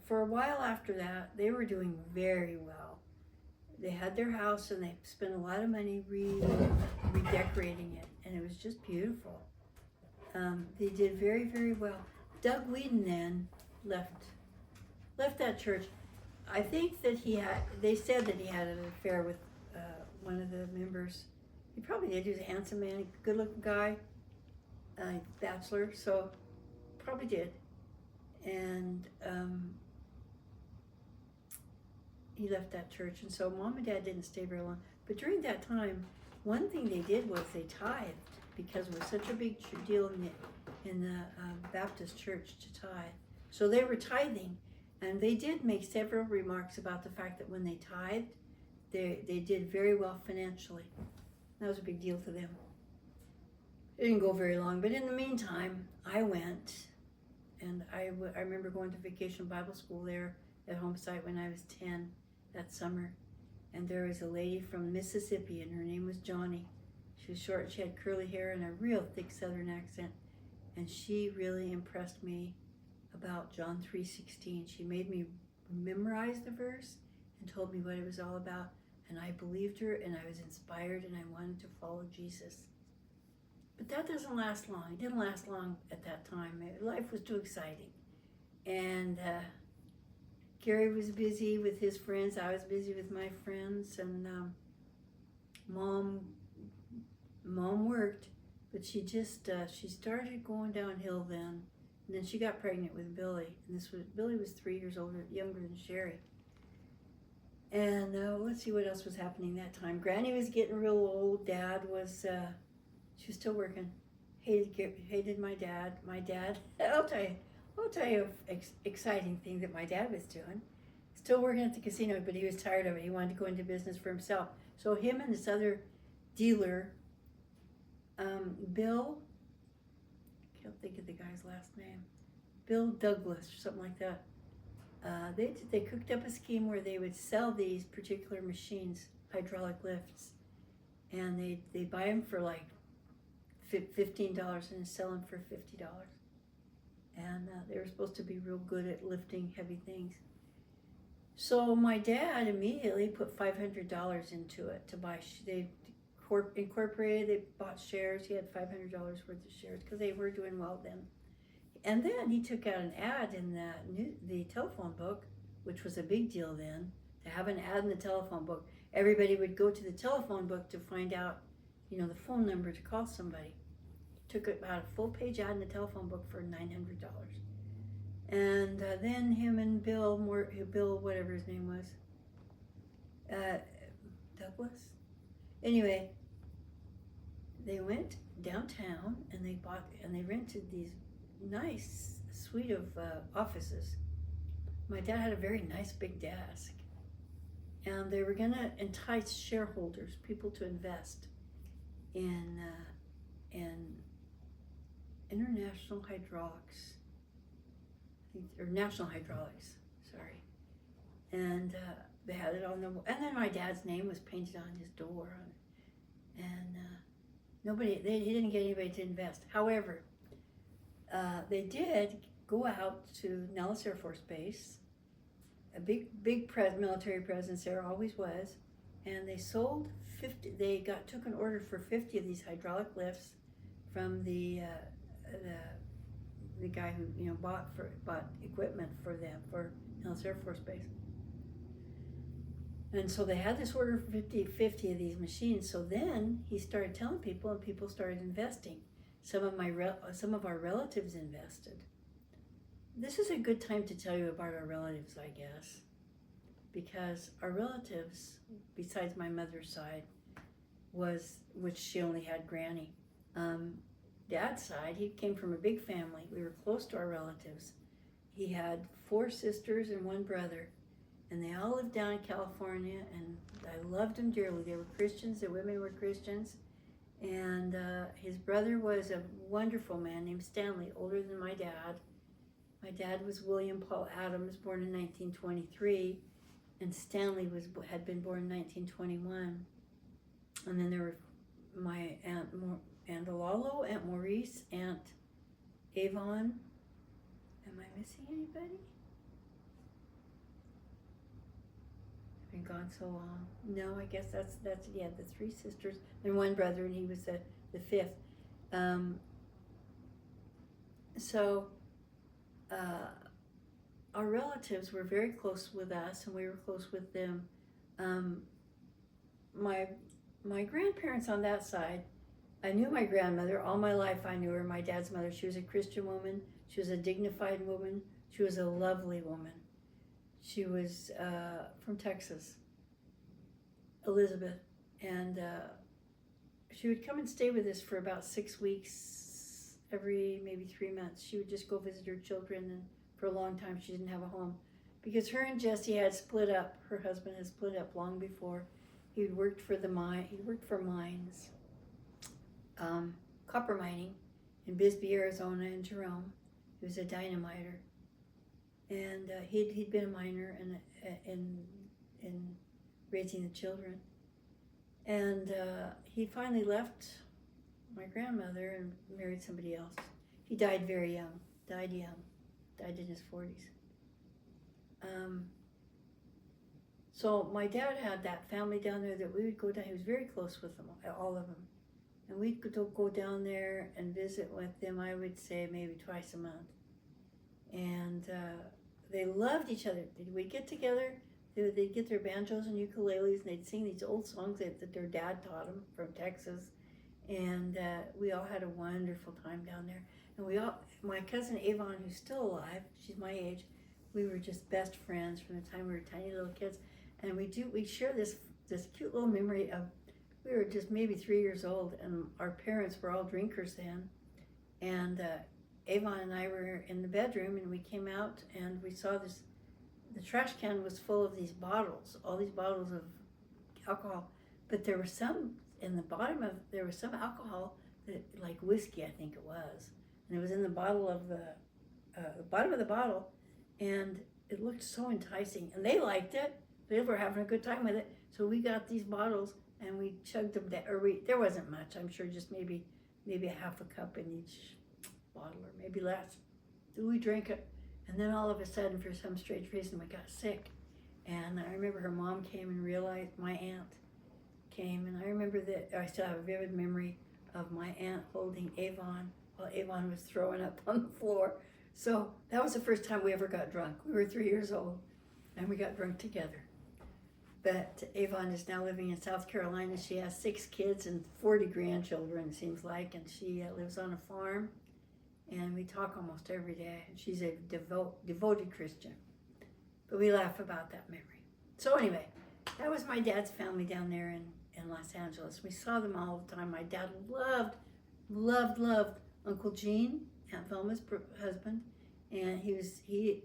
Speaker 1: for a while after that, they were doing very well. They had their house and they spent a lot of money redecorating it, and it was just beautiful. They did very, very well. Doug Whedon then left that church. I think that they said that he had an affair with one of the members. He probably did. He was a handsome man, good looking guy, bachelor, so probably did. And he left that church, and so Mom and Dad didn't stay very long. But during that time, one thing they did was they tithed, because it was such a big deal in the Baptist church to tithe. So they were tithing, and they did make several remarks about the fact that when they tithed, they did very well financially. That was a big deal to them. It didn't go very long, but in the meantime, I went, and I remember going to Vacation Bible School there at home site when I was 10 that summer. And there was a lady from Mississippi, and her name was Johnny. She was short, she had curly hair and a real thick Southern accent. And she really impressed me about John 3:16. She made me memorize the verse and told me what it was all about. And I believed her, and I was inspired, and I wanted to follow Jesus. But that doesn't last long. It didn't last long at that time. Life was too exciting. And Gary was busy with his friends. I was busy with my friends. And Mom worked, but she started going downhill then. And then she got pregnant with Billy. And Billy was 3 years younger than Sherry. And let's see what else was happening that time. Granny was getting real old. Dad was, she was still working. Hated my dad. My dad, I'll tell you an exciting thing that my dad was doing. Still working at the casino, but he was tired of it. He wanted to go into business for himself. So him and this other dealer, Bill, I can't think of the guy's last name, Bill Douglas or something like that. They cooked up a scheme where they would sell these particular machines, hydraulic lifts, and they buy them for like $15 and sell them for $50. And they were supposed to be real good at lifting heavy things. So my dad immediately put $500 into it to buy. They incorporated. They bought shares. He had $500 worth of shares because they were doing well then. And then he took out an ad in the telephone book, which was a big deal then, to have an ad in the telephone book. Everybody would go to the telephone book to find out, the phone number to call somebody. Took about a full page ad in the telephone book for $900. And then him and Bill, whatever his name was, Douglas? Anyway, they went downtown and they rented these nice suite of offices. My dad had a very nice big desk, and they were going to entice shareholders, people to invest in International Hydraulics, or National Hydraulics, sorry. And they had it on and then my dad's name was painted on his door, and he didn't get anybody to invest. However, they did go out to Nellis Air Force Base, a big military presence there, always was, and they sold 50. They took an order for 50 of these hydraulic lifts from the guy who bought equipment for them for Nellis Air Force Base. And so they had this order for 50 of these machines. So then he started telling people, and people started investing. Some of our relatives invested. This is a good time to tell you about our relatives, I guess, because our relatives, besides my mother's side, which she only had Granny. Dad's side, he came from a big family. We were close to our relatives, he had 4 sisters and 1 brother, and they all lived down in California, and I loved them dearly. They were Christians, the women were Christians, and his brother was a wonderful man named Stanley, older than my dad. My dad was William Paul Adams, born in 1923, and Stanley had been born in 1921. And then there were my Aunt Alalo, Aunt Maurice, Aunt Avon. Am I missing anybody? I've been gone so long. No, I guess that's yeah, the 3 sisters and 1 brother, and he was the 5th. So our relatives were very close with us, and we were close with them. My grandparents on that side, I knew my grandmother all my life. I knew her, my dad's mother. She was a Christian woman. She was a dignified woman. She was a lovely woman. She was from Texas, Elizabeth, and she would come and stay with us for about 6 weeks, every maybe 3 months. She would just go visit her children, and for a long time she didn't have a home because her and Jesse had split up. Her husband had split up long before. He worked for mines, copper mining in Bisbee, Arizona, and Jerome. He was a dynamiter, and he'd been a miner in raising the children. And he finally left my grandmother and married somebody else. He died very young. Died in his 40s. So my dad had that family down there that we would go down. He was very close with them, all of them. And we'd go down there and visit with them, I would say maybe twice a month. And they loved each other. We'd get together, they'd get their banjos and ukuleles, and they'd sing these old songs that their dad taught them from Texas. And we all had a wonderful time down there. And my cousin Avon, who's still alive, she's my age, we were just best friends from the time we were tiny little kids. And we share this cute little memory of, we were just maybe 3 years old, and our parents were all drinkers then. And Avon and I were in the bedroom, and we came out and we saw the trash can was full of these bottles, all these bottles of alcohol. But there were some in the bottom there was some alcohol, like whiskey, I think it was. And it was in the bottom of the bottle, and it looked so enticing. And they liked it. They were having a good time with it. So we got these bottles and we chugged them down. There wasn't much, I'm sure, just maybe a half a cup in each bottle, or maybe less. So we drank it, and then all of a sudden, for some strange reason, we got sick. And I remember her mom came and realized, my aunt came, and I remember that I still have a vivid memory of my aunt holding Avon while Avon was throwing up on the floor. So that was the first time we ever got drunk. We were 3 years old, and we got drunk together. But Avon is now living in South Carolina. She has 6 kids and 40 grandchildren, it seems like, and she lives on a farm. And we talk almost every day. And she's a devoted Christian. But we laugh about that memory. So anyway, that was my dad's family down there in Los Angeles. We saw them all the time. My dad loved Uncle Gene, Aunt Velma's husband. And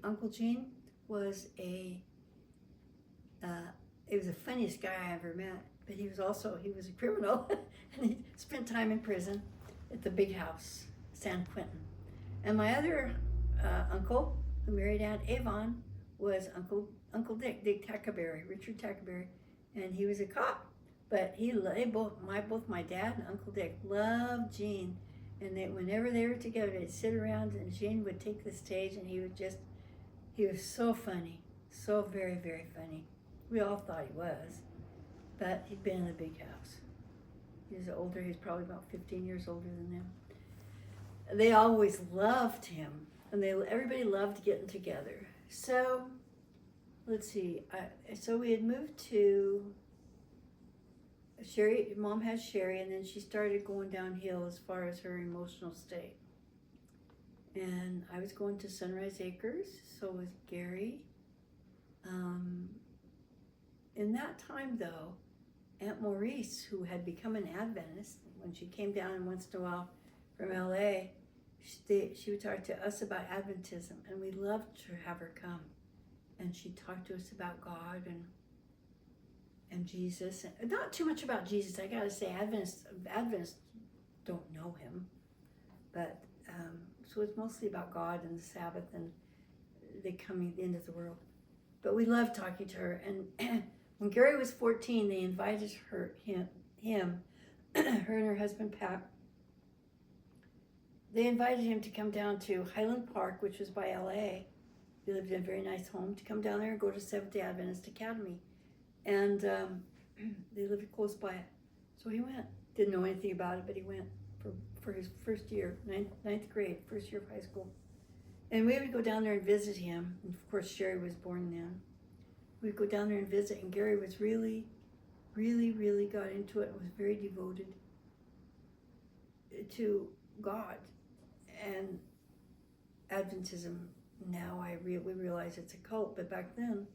Speaker 1: Uncle Gene was he was the funniest guy I ever met, but he was a criminal, and he spent time in prison at the big house, San Quentin. And my other uncle, who married Aunt Avon, was Uncle Dick Tackaberry, Richard Tackaberry, and he was a cop. But both my dad and Uncle Dick loved Gene, and whenever they were together, they'd sit around, and Gene would take the stage, and he was so funny, so very, very funny. We all thought he was, but he'd been in the big house. He was older. He was probably about 15 years older than them. They always loved him, and everybody loved getting together. So, let's see. So we had moved to Sherry. Mom has Sherry, and then she started going downhill as far as her emotional state. And I was going to Sunrise Acres. So was Gary. In that time, though, Aunt Maurice, who had become an Adventist, when she came down once in a while from LA, she would talk to us about Adventism, and we loved to have her come. And she talked to us about God and Jesus, and not too much about Jesus. I gotta say, Adventists don't know him, but so it's mostly about God and the Sabbath and the coming the end of the world. But we loved talking to her. And when Gary was 14, they invited him, her and her husband Pat. They invited him to come down to Highland Park, which was by LA. He lived in a very nice home, to come down there and go to Seventh-day Adventist Academy. And they lived close by it. So he went. Didn't know anything about it, but he went for his first year, ninth grade, first year of high school. And we would go down there and visit him. And of course, Sherry was born then. We'd go down there and visit, and Gary was really, really, really got into it and was very devoted to God. And Adventism, now we realize it's a cult, but back then,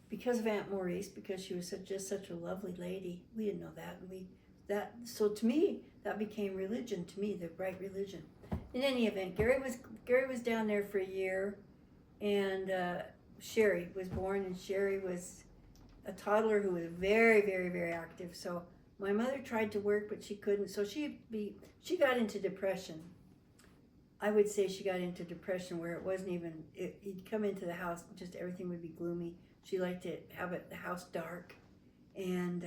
Speaker 1: because of Aunt Maurice, because she was just such a lovely lady, we didn't know that. So to me, that became religion, to me, the right religion. In any event, Gary was down there for a year, and Sherry was born, and Sherry was a toddler who was very, very, very active. So my mother tried to work, but she couldn't. So she got into depression. I would say she got into depression where it wasn't even, you'd come into the house, just everything would be gloomy. She liked to have the house dark. And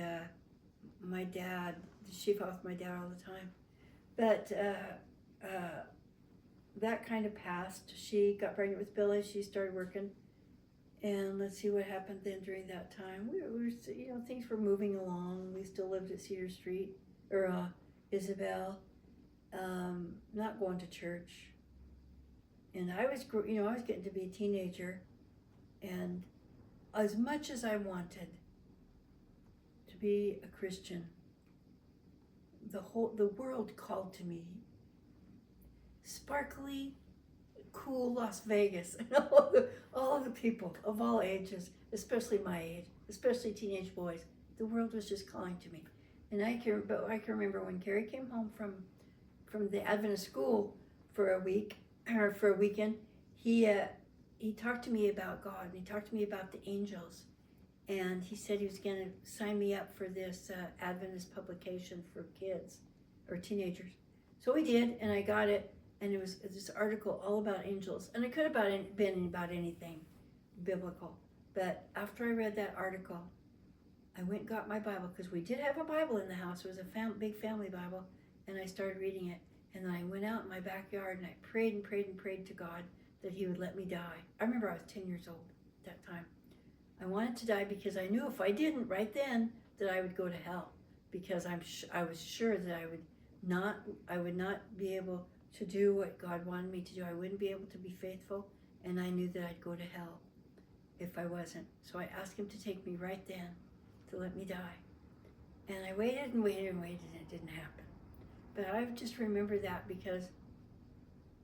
Speaker 1: my dad, she fought with my dad all the time. But that kind of passed. She got pregnant with Billy. She started working. And let's see what happened then during that time. We were, things were moving along. We still lived at Cedar Street, or Isabel. Not going to church. And I was getting to be a teenager. And as much as I wanted to be a Christian, the world called to me. Sparkly, cool Las Vegas, and all the people of all ages, especially my age, especially teenage boys. The world was just calling to me. And I can remember when Gary came home from the Adventist school for a week, or for a weekend, he talked to me about God, and he talked to me about the angels. And he said he was going to sign me up for this Adventist publication for kids or teenagers. So he did, and I got it. And it was this article all about angels. And it could have been about anything biblical. But after I read that article, I went and got my Bible, because we did have a Bible in the house. It was a big family Bible. And I started reading it. And then I went out in my backyard, and I prayed and prayed and prayed to God that he would let me die. I remember I was 10 years old at that time. I wanted to die because I knew if I didn't right then, that I would go to hell. Because I was sure that I would not be able to do what God wanted me to do. I wouldn't be able to be faithful, and I knew that I'd go to hell if I wasn't. So I asked him to take me right then, to let me die. And I waited and waited and waited, and it didn't happen. But I just remember that because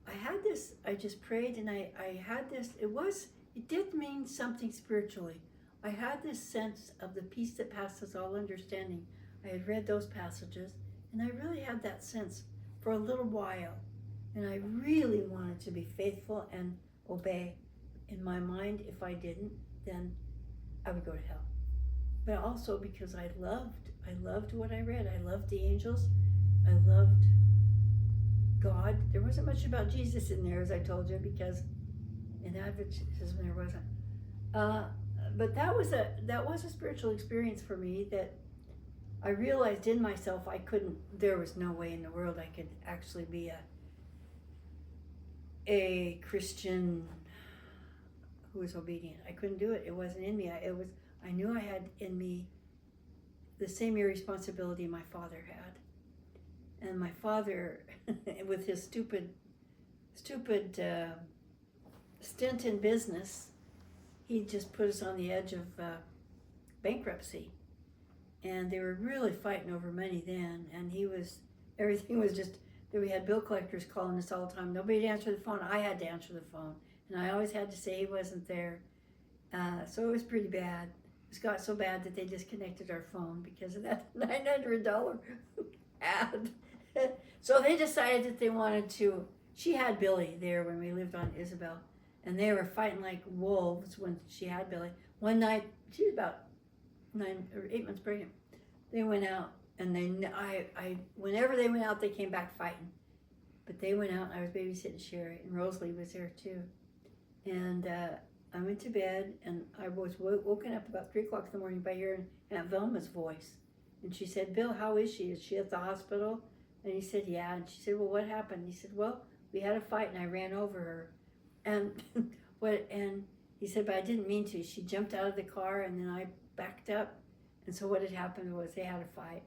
Speaker 1: I had this, I just prayed, and I had this, it did mean something spiritually. I had this sense of the peace that passes all understanding. I had read those passages, and I really had that sense for a little while. And I really wanted to be faithful and obey. In my mind, if I didn't, then I would go to hell. But also because I loved what I read. I loved the angels. I loved God. There wasn't much about Jesus in there, as I told you, because in Adventism there wasn't. But that was a spiritual experience for me that I realized in myself there was no way in the world I could actually be a Christian who was obedient. I couldn't do it. It wasn't in me. I knew I had in me the same irresponsibility my father had. And my father, with his stupid stint in business, he just put us on the edge of bankruptcy. And they were really fighting over money then. And everything was just, we had bill collectors calling us all the time. Nobody'd answer the phone. I had to answer the phone. And I always had to say he wasn't there. So it was pretty bad. It got so bad that they disconnected our phone because of that $900 ad. So they decided that they wanted to. She had Billy there when we lived on Isabel, and they were fighting like wolves when she had Billy. One night, she was about 9 or 8 months pregnant. They went out, and whenever they went out, they came back fighting. But they went out, and I was babysitting Sherry, and Rosalie was there too. And I went to bed, and I was woken up about 3 o'clock in the morning by hearing Aunt Velma's voice. And she said, "Bill, how is she? Is she at the hospital?" And he said, "Yeah." And she said, "Well, what happened?" He said, "Well, we had a fight, and I ran over her." And and he said, "But I didn't mean to. She jumped out of the car, and then I backed up. And so what had happened was they had a fight.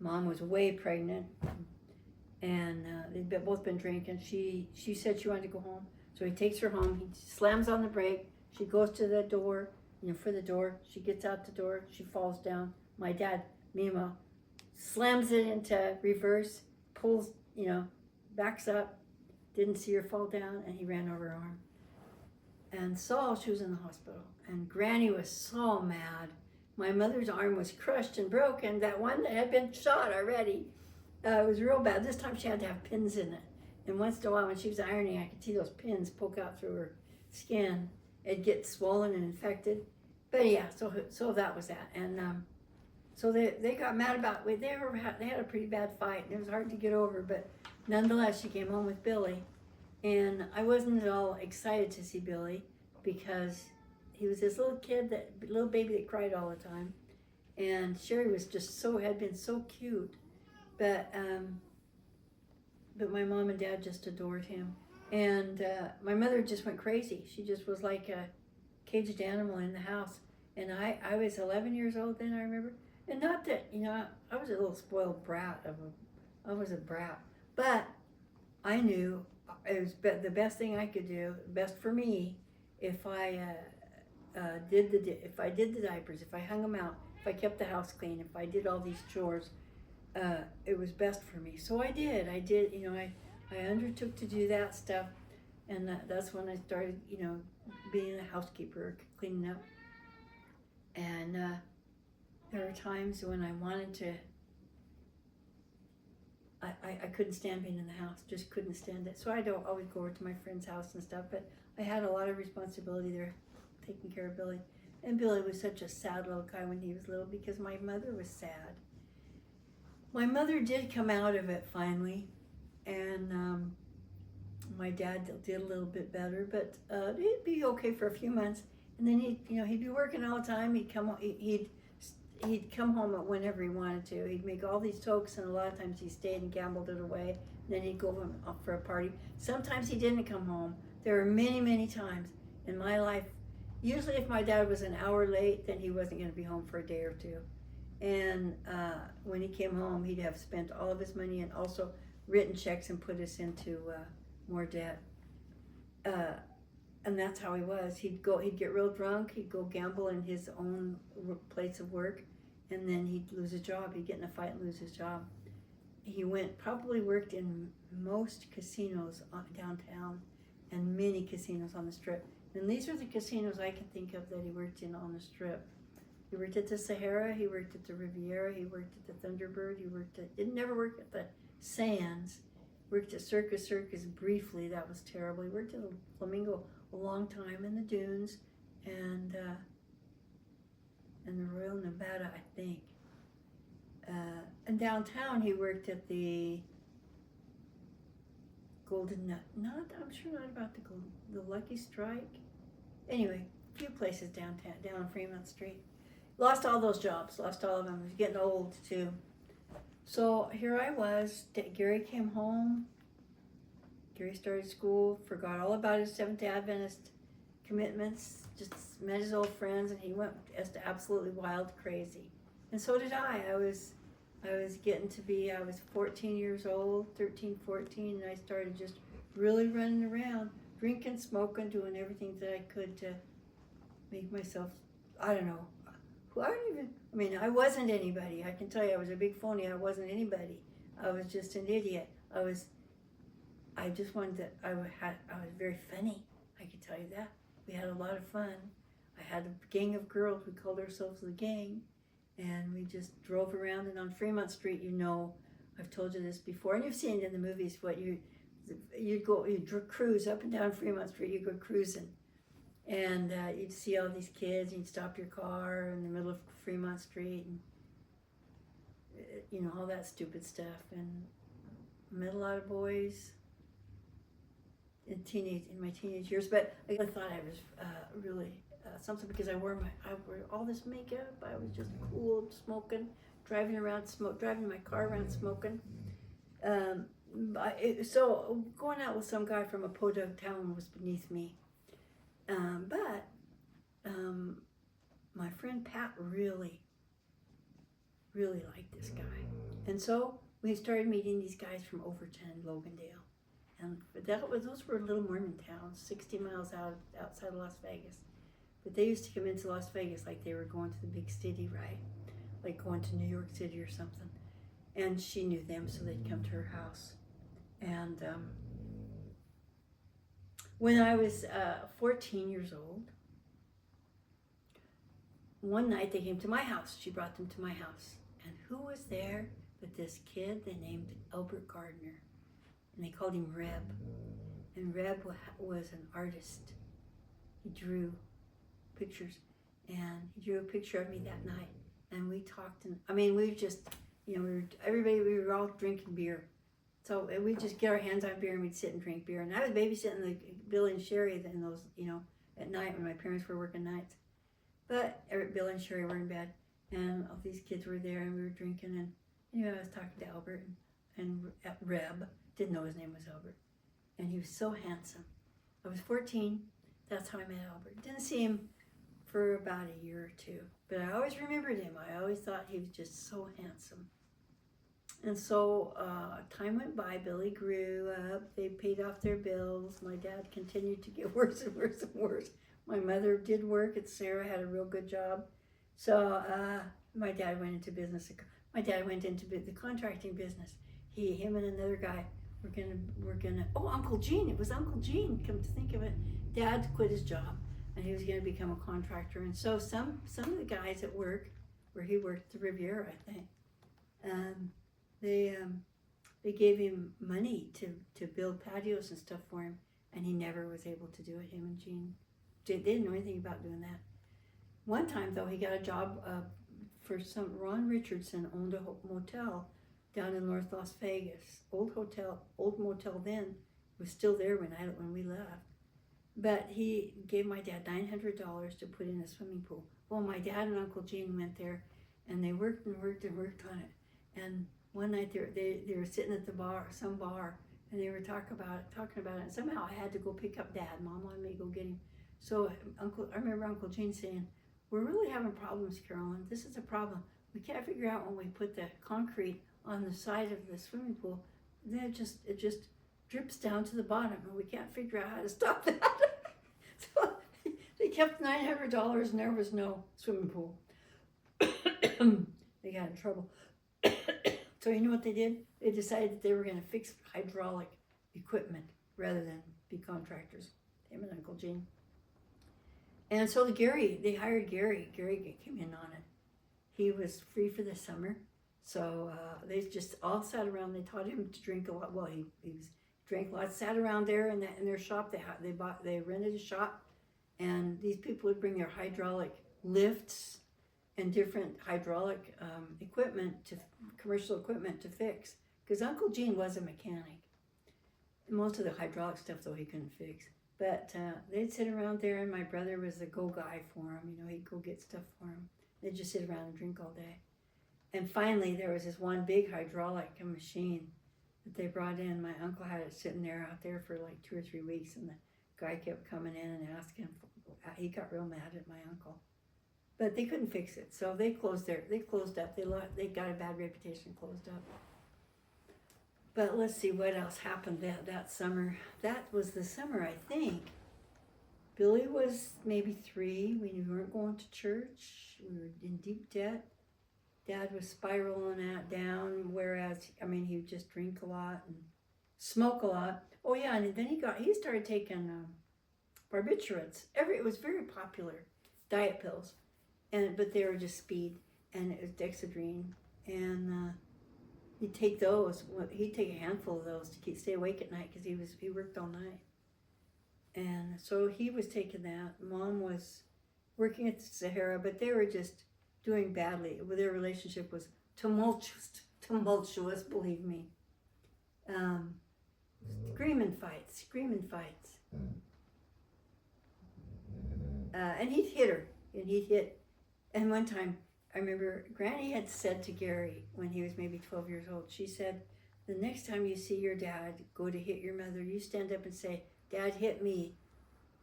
Speaker 1: Mom was way pregnant, and they'd both been drinking. She said she wanted to go home. So he takes her home. He slams on the brake. She goes to the door, for the door. She gets out the door. She falls down. My dad, meanwhile, slams it into reverse, pulls, backs up, didn't see her fall down, and he ran over her arm. And so she was in the hospital, and Granny was so mad. My mother's arm was crushed and broken, that one that had been shot already. It was real bad. This time she had to have pins in it. And once in a while when she was ironing, I could see those pins poke out through her skin. It'd get swollen and infected. But yeah, so that was that. And so they got mad about it. They had a pretty bad fight, and it was hard to get over. But nonetheless, she came home with Billy. And I wasn't at all excited to see Billy because he was this little kid, little baby that cried all the time. And Sherry was just had been so cute. But my mom and dad just adored him. And my mother just went crazy. She just was like a caged animal in the house. And I was 11 years old then, I remember. And not that, I was a little spoiled brat. I was a brat. But I knew it was the best thing I could do, best for me, if I did the diapers, if I hung them out, if I kept the house clean, if I did all these chores, it was best for me. So I did, I undertook to do that stuff, and that's when I started, being a housekeeper, cleaning up. And there were times when I wanted to, I couldn't stand being in the house, just couldn't stand it. So I'd always go over to my friend's house and stuff, but I had a lot of responsibility there, taking care of Billy. And Billy was such a sad little guy when he was little because my mother was sad. My mother did come out of it finally, and my dad did a little bit better, but he'd be okay for a few months, and then he'd be working all the time. He'd come home whenever he wanted to. He'd make all these tokes, and a lot of times he stayed and gambled it away. And then he'd go up for a party. Sometimes he didn't come home. There were many, many times in my life. Usually, if my dad was an hour late, then he wasn't going to be home for a day or two. And when he came home, he'd have spent all of his money and also written checks and put us into more debt. And that's how he was. He'd get real drunk. He'd go gamble in his own place of work, and then he'd lose his job. He'd get in a fight and lose his job. He probably worked in most casinos downtown and many casinos on the Strip. And these are the casinos I can think of that he worked in on the Strip. He worked at the Sahara, he worked at the Riviera, he worked at the Thunderbird, didn't never work at the Sands. Worked at Circus briefly, that was terrible. He worked at the Flamingo a long time, in the Dunes, and the Royal Nevada, I think. And downtown he worked at the Golden Nut. I'm sure not about the Lucky Strike. Anyway, a few places downtown, down Fremont Street. Lost all those jobs, lost all of them. He was getting old too. So here I was. Gary came home. Gary started school, forgot all about his Seventh-day Adventist commitments, just met his old friends, and he went just absolutely wild crazy. And so did I. I was getting to be, I was 14 years old, 13, 14, and I started just really running around, drinking, smoking, doing everything that I could to make myself, I don't know. I wasn't anybody. I can tell you, I was a big phony. I wasn't anybody. I was just an idiot. I was very funny. I can tell you that. We had a lot of fun. I had a gang of girls. We called ourselves the gang. And we just drove around. And on Fremont Street, I've told you this before, and you've seen it in the movies. You'd cruise up and down Fremont Street. You'd go cruising, and you'd see all these kids. And you'd stop your car in the middle of Fremont Street, and all that stupid stuff. And I met a lot of boys in my teenage years, but I thought I was really something because I wore all this makeup. I was just cool, smoking, driving my car around smoking. So going out with some guy from a podunk town was beneath me. But my friend Pat really, really liked this guy, and so we started meeting these guys from Overton and Logandale. And those were little Mormon towns, 60 miles outside of Las Vegas. But they used to come into Las Vegas like they were going to the big city, right? Like going to New York City or something. And she knew them, so they'd come to her house. And when I was 14 years old, one night they came to my house. She brought them to my house. And who was there but this kid they named Albert Gardner? And they called him Reb. And Reb was an artist. He drew pictures. And he drew a picture of me that night. And we talked. We were all drinking beer. So we'd just get our hands on beer and we'd sit and drink beer. And I was babysitting Bill and Sherry in those, at night when my parents were working nights. But Bill and Sherry were in bed. And all these kids were there and we were drinking. And anyway, I was talking to Albert and Reb. Didn't know his name was Albert. And he was so handsome. I was 14. That's how I met Albert. Didn't see him for about a year or two. But I always remembered him. I always thought he was just so handsome. And so time went by. Billy grew up. They paid off their bills. My dad continued to get worse and worse and worse. My mother did work at Sarah, had a real good job. So my dad went into business. My dad went into the contracting business. Him and another guy were gonna. Oh, Uncle Gene! It was Uncle Gene. Come to think of it, Dad quit his job, and he was gonna become a contractor. And so some of the guys at work, where he worked, the Riviera, I think, they gave him money to build patios and stuff for him, and he never was able to do it. Him and Gene, they didn't know anything about doing that. One time though, he got a job for Ron Richardson owned a motel down in North Las Vegas. Old motel then, was still there when we left. But he gave my dad $900 to put in a swimming pool. Well, my dad and Uncle Gene went there, and they worked on it. And one night they were sitting at some bar, and they were talking about it. And somehow I had to go pick up Dad. Mom wanted me to go get him. So I remember Uncle Gene saying, "We're really having problems, Carolyn. This is a problem. We can't figure out when we put the concrete on the side of the swimming pool, then it just drips down to the bottom, and we can't figure out how to stop that." So they kept $900, and there was no swimming pool. They got in trouble. So you know what they did? They decided that they were going to fix hydraulic equipment rather than be contractors. Him and Uncle Gene. And so they hired Gary. Gary came in on it. He was free for the summer. So they just all sat around. They taught him to drink a lot. Well, he drank a lot. Sat around there in their shop. They rented a shop, and these people would bring their hydraulic lifts and different hydraulic commercial equipment to fix. Because Uncle Gene was a mechanic. Most of the hydraulic stuff though he couldn't fix. But they'd sit around there, and my brother was the go guy for him. He'd go get stuff for him. They'd just sit around and drink all day. And finally, there was this one big hydraulic machine that they brought in. My uncle had it sitting there out there for like 2 or 3 weeks, and the guy kept coming in and asking. He got real mad at my uncle, but they couldn't fix it, so they closed up. They got a bad reputation, closed up. But let's see what else happened that summer. That was the summer, I think. Billy was maybe 3. We weren't going to church. We were in deep debt. Dad was spiraling down, whereas, he would just drink a lot and smoke a lot. Oh yeah, and then he started taking barbiturates. It was very popular, diet pills, but they were just speed, and it was Dexedrine, and he'd take those. He'd take a handful of those to stay awake at night because he worked all night. And so he was taking that. Mom was working at the Sahara, but they were just doing badly. Their relationship was tumultuous, believe me. Screaming fights. And he'd hit her, and one time, I remember Granny had said to Gary when he was maybe 12 years old, she said, the next time you see your dad go to hit your mother, you stand up and say, Dad hit me,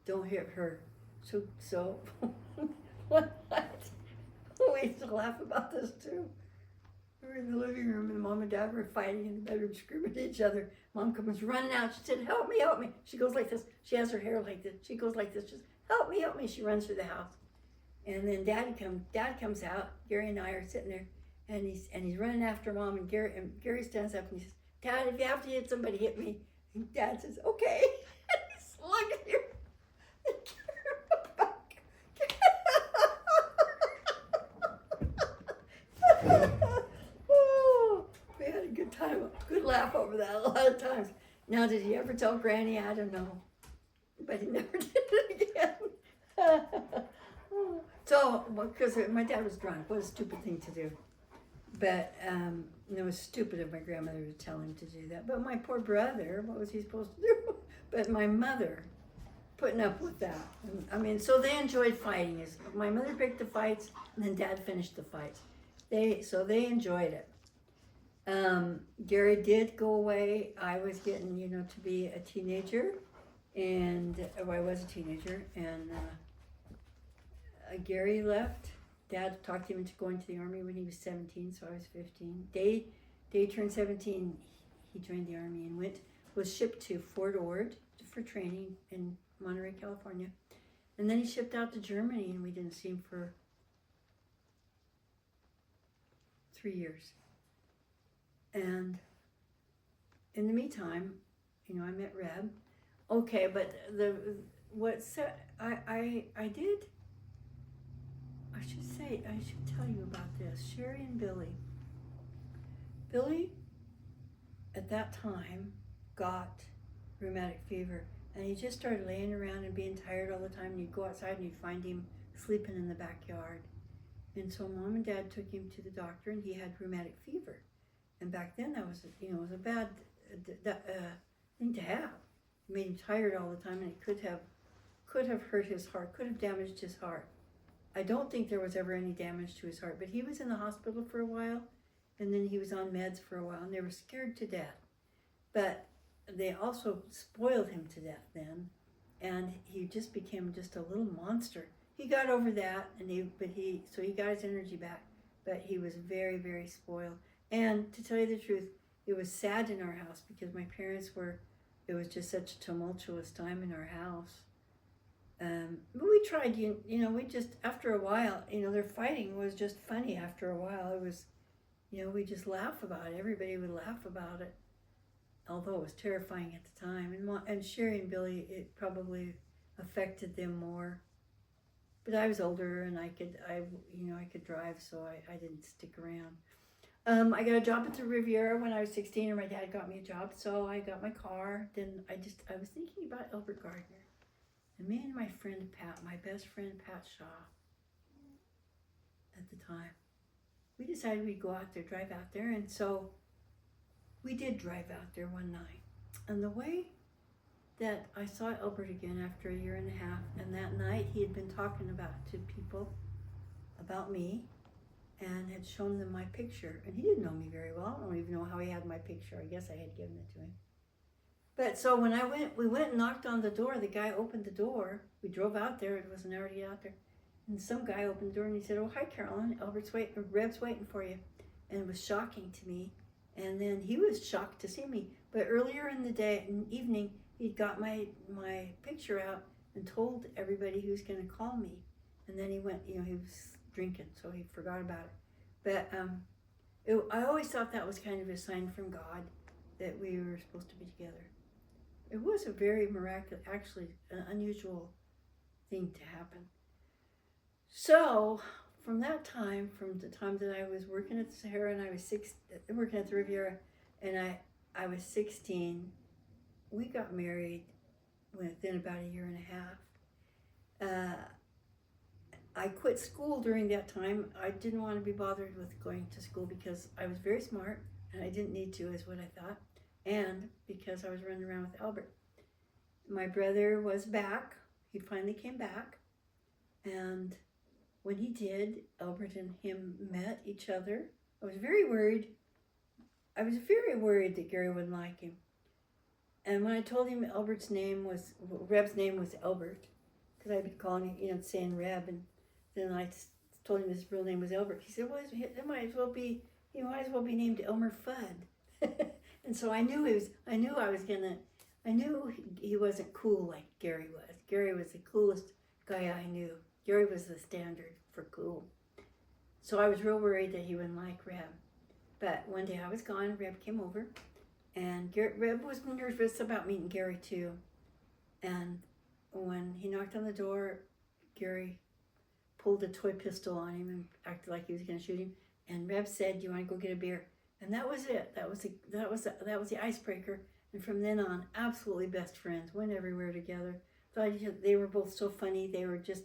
Speaker 1: don't hit her. So what? We used to laugh about this too. We were in the living room and Mom and Dad were fighting in the bedroom, screaming at each other. Mom comes running out. She said, help me. She goes like this. She has her hair like this. She goes like this. She says, help me. She runs through the house. And then Dad comes out. Gary and I are sitting there, and he's running after Mom. And Gary stands up and he says, Dad, if you have to hit somebody, hit me. And Dad says, okay. And he's looking here. Oh, we had a good time, good laugh over that a lot of times. Now, did he ever tell Granny? I don't know, but he never did it again. So, because my dad was drunk, what a stupid thing to do. But it was stupid of my grandmother to tell him to do that. But my poor brother, what was he supposed to do? But my mother, putting up with that. I mean, so they enjoyed fighting. My mother picked the fights, and then Dad finished the fights. So they enjoyed it. Gary did go away. I was getting, to be a teenager, I was a teenager, and Gary left. Dad talked him into going to the Army when he was 17, so I was 15. Day turned 17, he joined the Army and was shipped to Fort Ord for training in Monterey, California. And then he shipped out to Germany, and we didn't see him for 3 years. And in the meantime, I met Reb. Okay, but I should tell you about this. Sherry and Billy. Billy, at that time, got rheumatic fever, and he just started laying around and being tired all the time, and you'd go outside and you'd find him sleeping in the backyard. And so Mom and Dad took him to the doctor, and he had rheumatic fever. And back then, that was, it was a bad thing to have. It made him tired all the time, and it could have hurt his heart, could have damaged his heart. I don't think there was ever any damage to his heart, but he was in the hospital for a while, and then he was on meds for a while, and they were scared to death. But they also spoiled him to death then, and he just became just a little monster. He got over that, so he got his energy back, but he was very, very spoiled. And to tell you the truth, it was sad in our house because my parents it was just such a tumultuous time in our house. But we tried, we just, after a while, their fighting was just funny after a while. It was, we just laugh about it. Everybody would laugh about it, although it was terrifying at the time. And Sherry and Billy, it probably affected them more. But I was older and I could drive, so I didn't stick around. I got a job at the Riviera when I was 16, or my dad got me a job, so I got my car. Then I was thinking about Albert Gardner. And me and my friend Pat, my best friend Pat Shaw, at the time, we decided we'd go out there, drive out there, and so we did drive out there one night. And the way that I saw Albert again after a year and a half, and that night he had been talking to people about me, and had shown them my picture. And he didn't know me very well. I don't even know how he had my picture. I guess I had given it to him. But so when we went and knocked on the door, the guy opened the door. We drove out there. It wasn't already out there. And some guy opened the door and he said, "Oh, hi, Carolyn. Reb's waiting for you." And it was shocking to me. And then he was shocked to see me. But earlier in the evening, he'd got my picture out and told everybody he was going to call me. And then he went, he was drinking, so he forgot about it. But I always thought that was kind of a sign from God that we were supposed to be together. It was a very miraculous, actually an unusual thing to happen. So from that time, from the time that I was working at the Sahara and I was working at the Riviera, and I was 16, we got married within about a year and a half. I quit school during that time. I didn't want to be bothered with going to school because I was very smart and I didn't need to, is what I thought, and because I was running around with Albert. My brother was back. He finally came back, and when he did, Albert and him met each other. I was very worried. I was very worried that Gary wouldn't like him. And when I told him Reb's name was Albert, because I'd been calling him, saying Reb, and then I told him his real name was Albert. He said, well, he might as well be named Elmer Fudd. And so I knew he wasn't cool like Gary was. Gary was the coolest guy I knew. Gary was the standard for cool. So I was real worried that he wouldn't like Reb. But one day I was gone, Reb came over, and Reb was nervous about meeting Gary too. And when he knocked on the door, Gary pulled a toy pistol on him and acted like he was going to shoot him. And Reb said, "Do you want to go get a beer?" And that was it. That was the icebreaker. And from then on, absolutely best friends. Went everywhere together. They were both so funny. They were just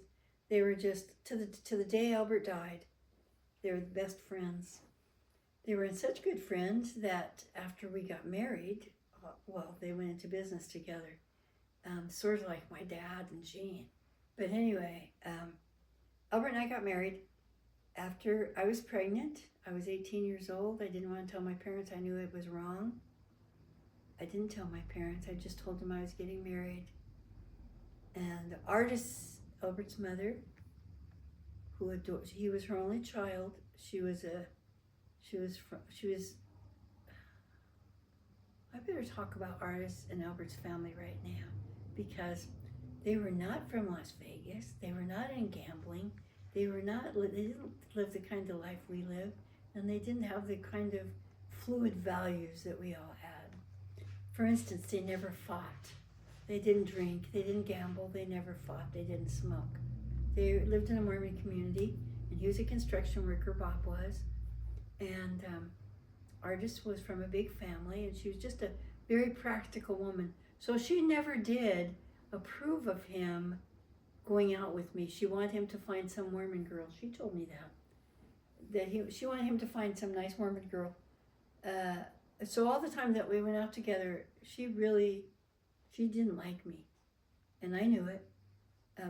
Speaker 1: to the day Albert died. They were the best friends. They were such good friends that after we got married, they went into business together. Sort of like my dad and Jean. But anyway, Albert and I got married after I was pregnant. I was 18 years old. I didn't want to tell my parents. I knew it was wrong. I didn't tell my parents. I just told them I was getting married. And the artist, Albert's mother, he was her only child. I better talk about artists and Albert's family right now, because they were not from Las Vegas. They were not in gambling. They didn't live the kind of life we live, and they didn't have the kind of fluid values that we all had. For instance, they never fought. They didn't drink. They didn't gamble. They never fought. They didn't smoke. They lived in a Mormon community, and he was a construction worker, Bob was. And Artist was from a big family, and she was just a very practical woman. So she never did approve of him going out with me. She wanted him to find some Mormon girl. She told me she wanted him to find some nice Mormon girl. So all the time that we went out together, she didn't like me, and I knew it.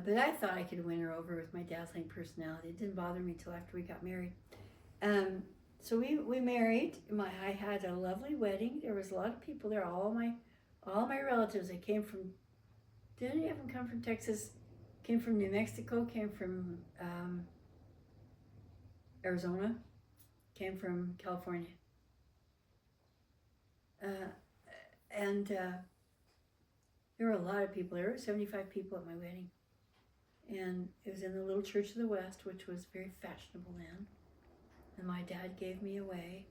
Speaker 1: But I thought I could win her over with my dazzling personality. It didn't bother me till after we got married. So we married. I had a lovely wedding. There was a lot of people there. All my relatives. They came from. Didn't even come from Texas. Came from New Mexico. Came from Arizona. Came from California. And there were a lot of people. There were 75 people at my wedding. And it was in the little Church of the West, which was very fashionable then. And my dad gave me away.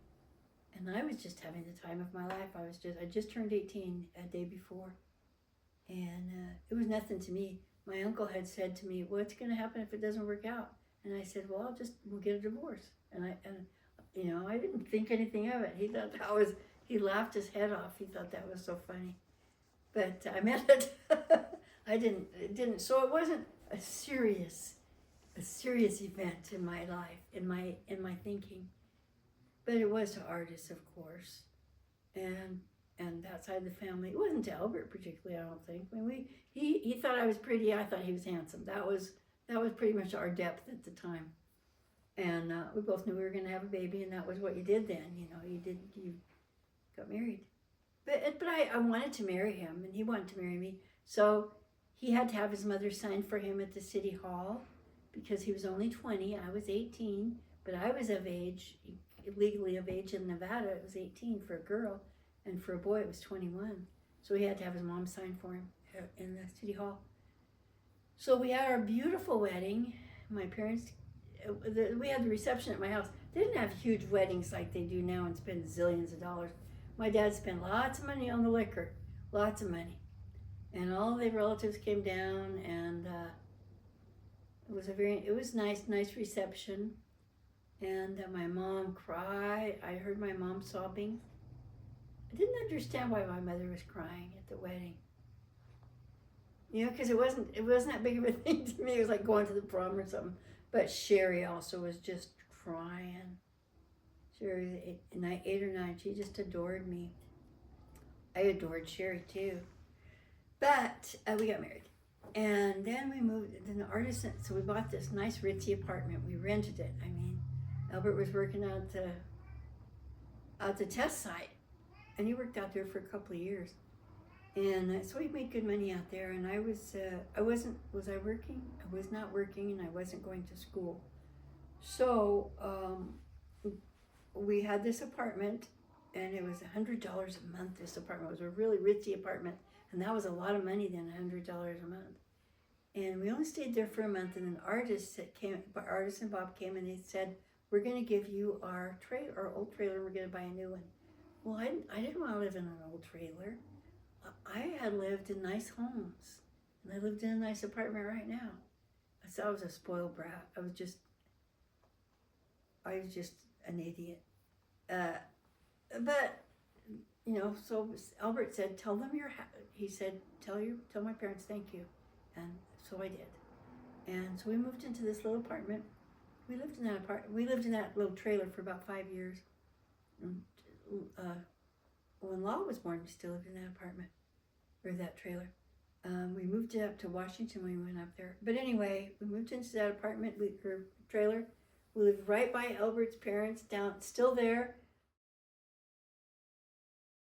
Speaker 1: And I was just having the time of my life. I just turned 18 a day before. And it was nothing to me. My uncle had said to me, "What's going to happen if it doesn't work out?" And I said, "Well, we'll get a divorce." And I didn't think anything of it. He thought he laughed his head off. He thought that was so funny. But I meant it. It didn't. So it wasn't a serious event in my life, in my thinking. But it was to Artist, of course. And that side of the family. It wasn't to Albert particularly, I don't think. I mean, he thought I was pretty, I thought he was handsome. That was pretty much our depth at the time. And we both knew we were going to have a baby, and that was what you did then. You got married. But I wanted to marry him, and he wanted to marry me. So he had to have his mother sign for him at the city hall because he was only 20. I was 18, but I was of age, legally of age in Nevada. It was 18 for a girl, and for a boy it was 21. So he had to have his mom sign for him in the city hall. So we had our beautiful wedding. My parents, we had the reception at my house. They didn't have huge weddings like they do now and spend zillions of dollars. My dad spent lots of money on the liquor, lots of money. And all the relatives came down, and It was nice reception. And my mom cried. I heard my mom sobbing. I didn't understand why my mother was crying at the wedding. You know, because it wasn't that big of a thing to me. It was like going to the prom or something. But Sherry also was just crying. Sherry was 8 or 9. She just adored me. I adored Sherry too. But we got married. And then we moved, then the artisan, so we bought this nice ritzy apartment. We rented it. I mean, Albert was working out the test site, and he worked out there for a couple of years. And so we made good money out there, and was I working? I was not working, and I wasn't going to school. So we had this apartment, and it was $100 a month. This apartment was a really ritzy apartment, and that was a lot of money then, $100 a month. And we only stayed there for a month, and an artist and Bob came, and they said, "We're going to give you our old trailer, and we're going to buy a new one." Well, I didn't want to live in an old trailer. I had lived in nice homes, and I lived in a nice apartment right now. So I was a spoiled brat. I was just an idiot. But you know, so Albert said, "Tell them he said, "Tell my parents thank you," and so I did. And so we moved into this little apartment. We lived in that little trailer for about 5 years. And, when Law was born, we still lived in that apartment, or that trailer. We moved it up to Washington when we went up there. But anyway, we moved into that apartment, trailer. We lived right by Albert's parents, still there.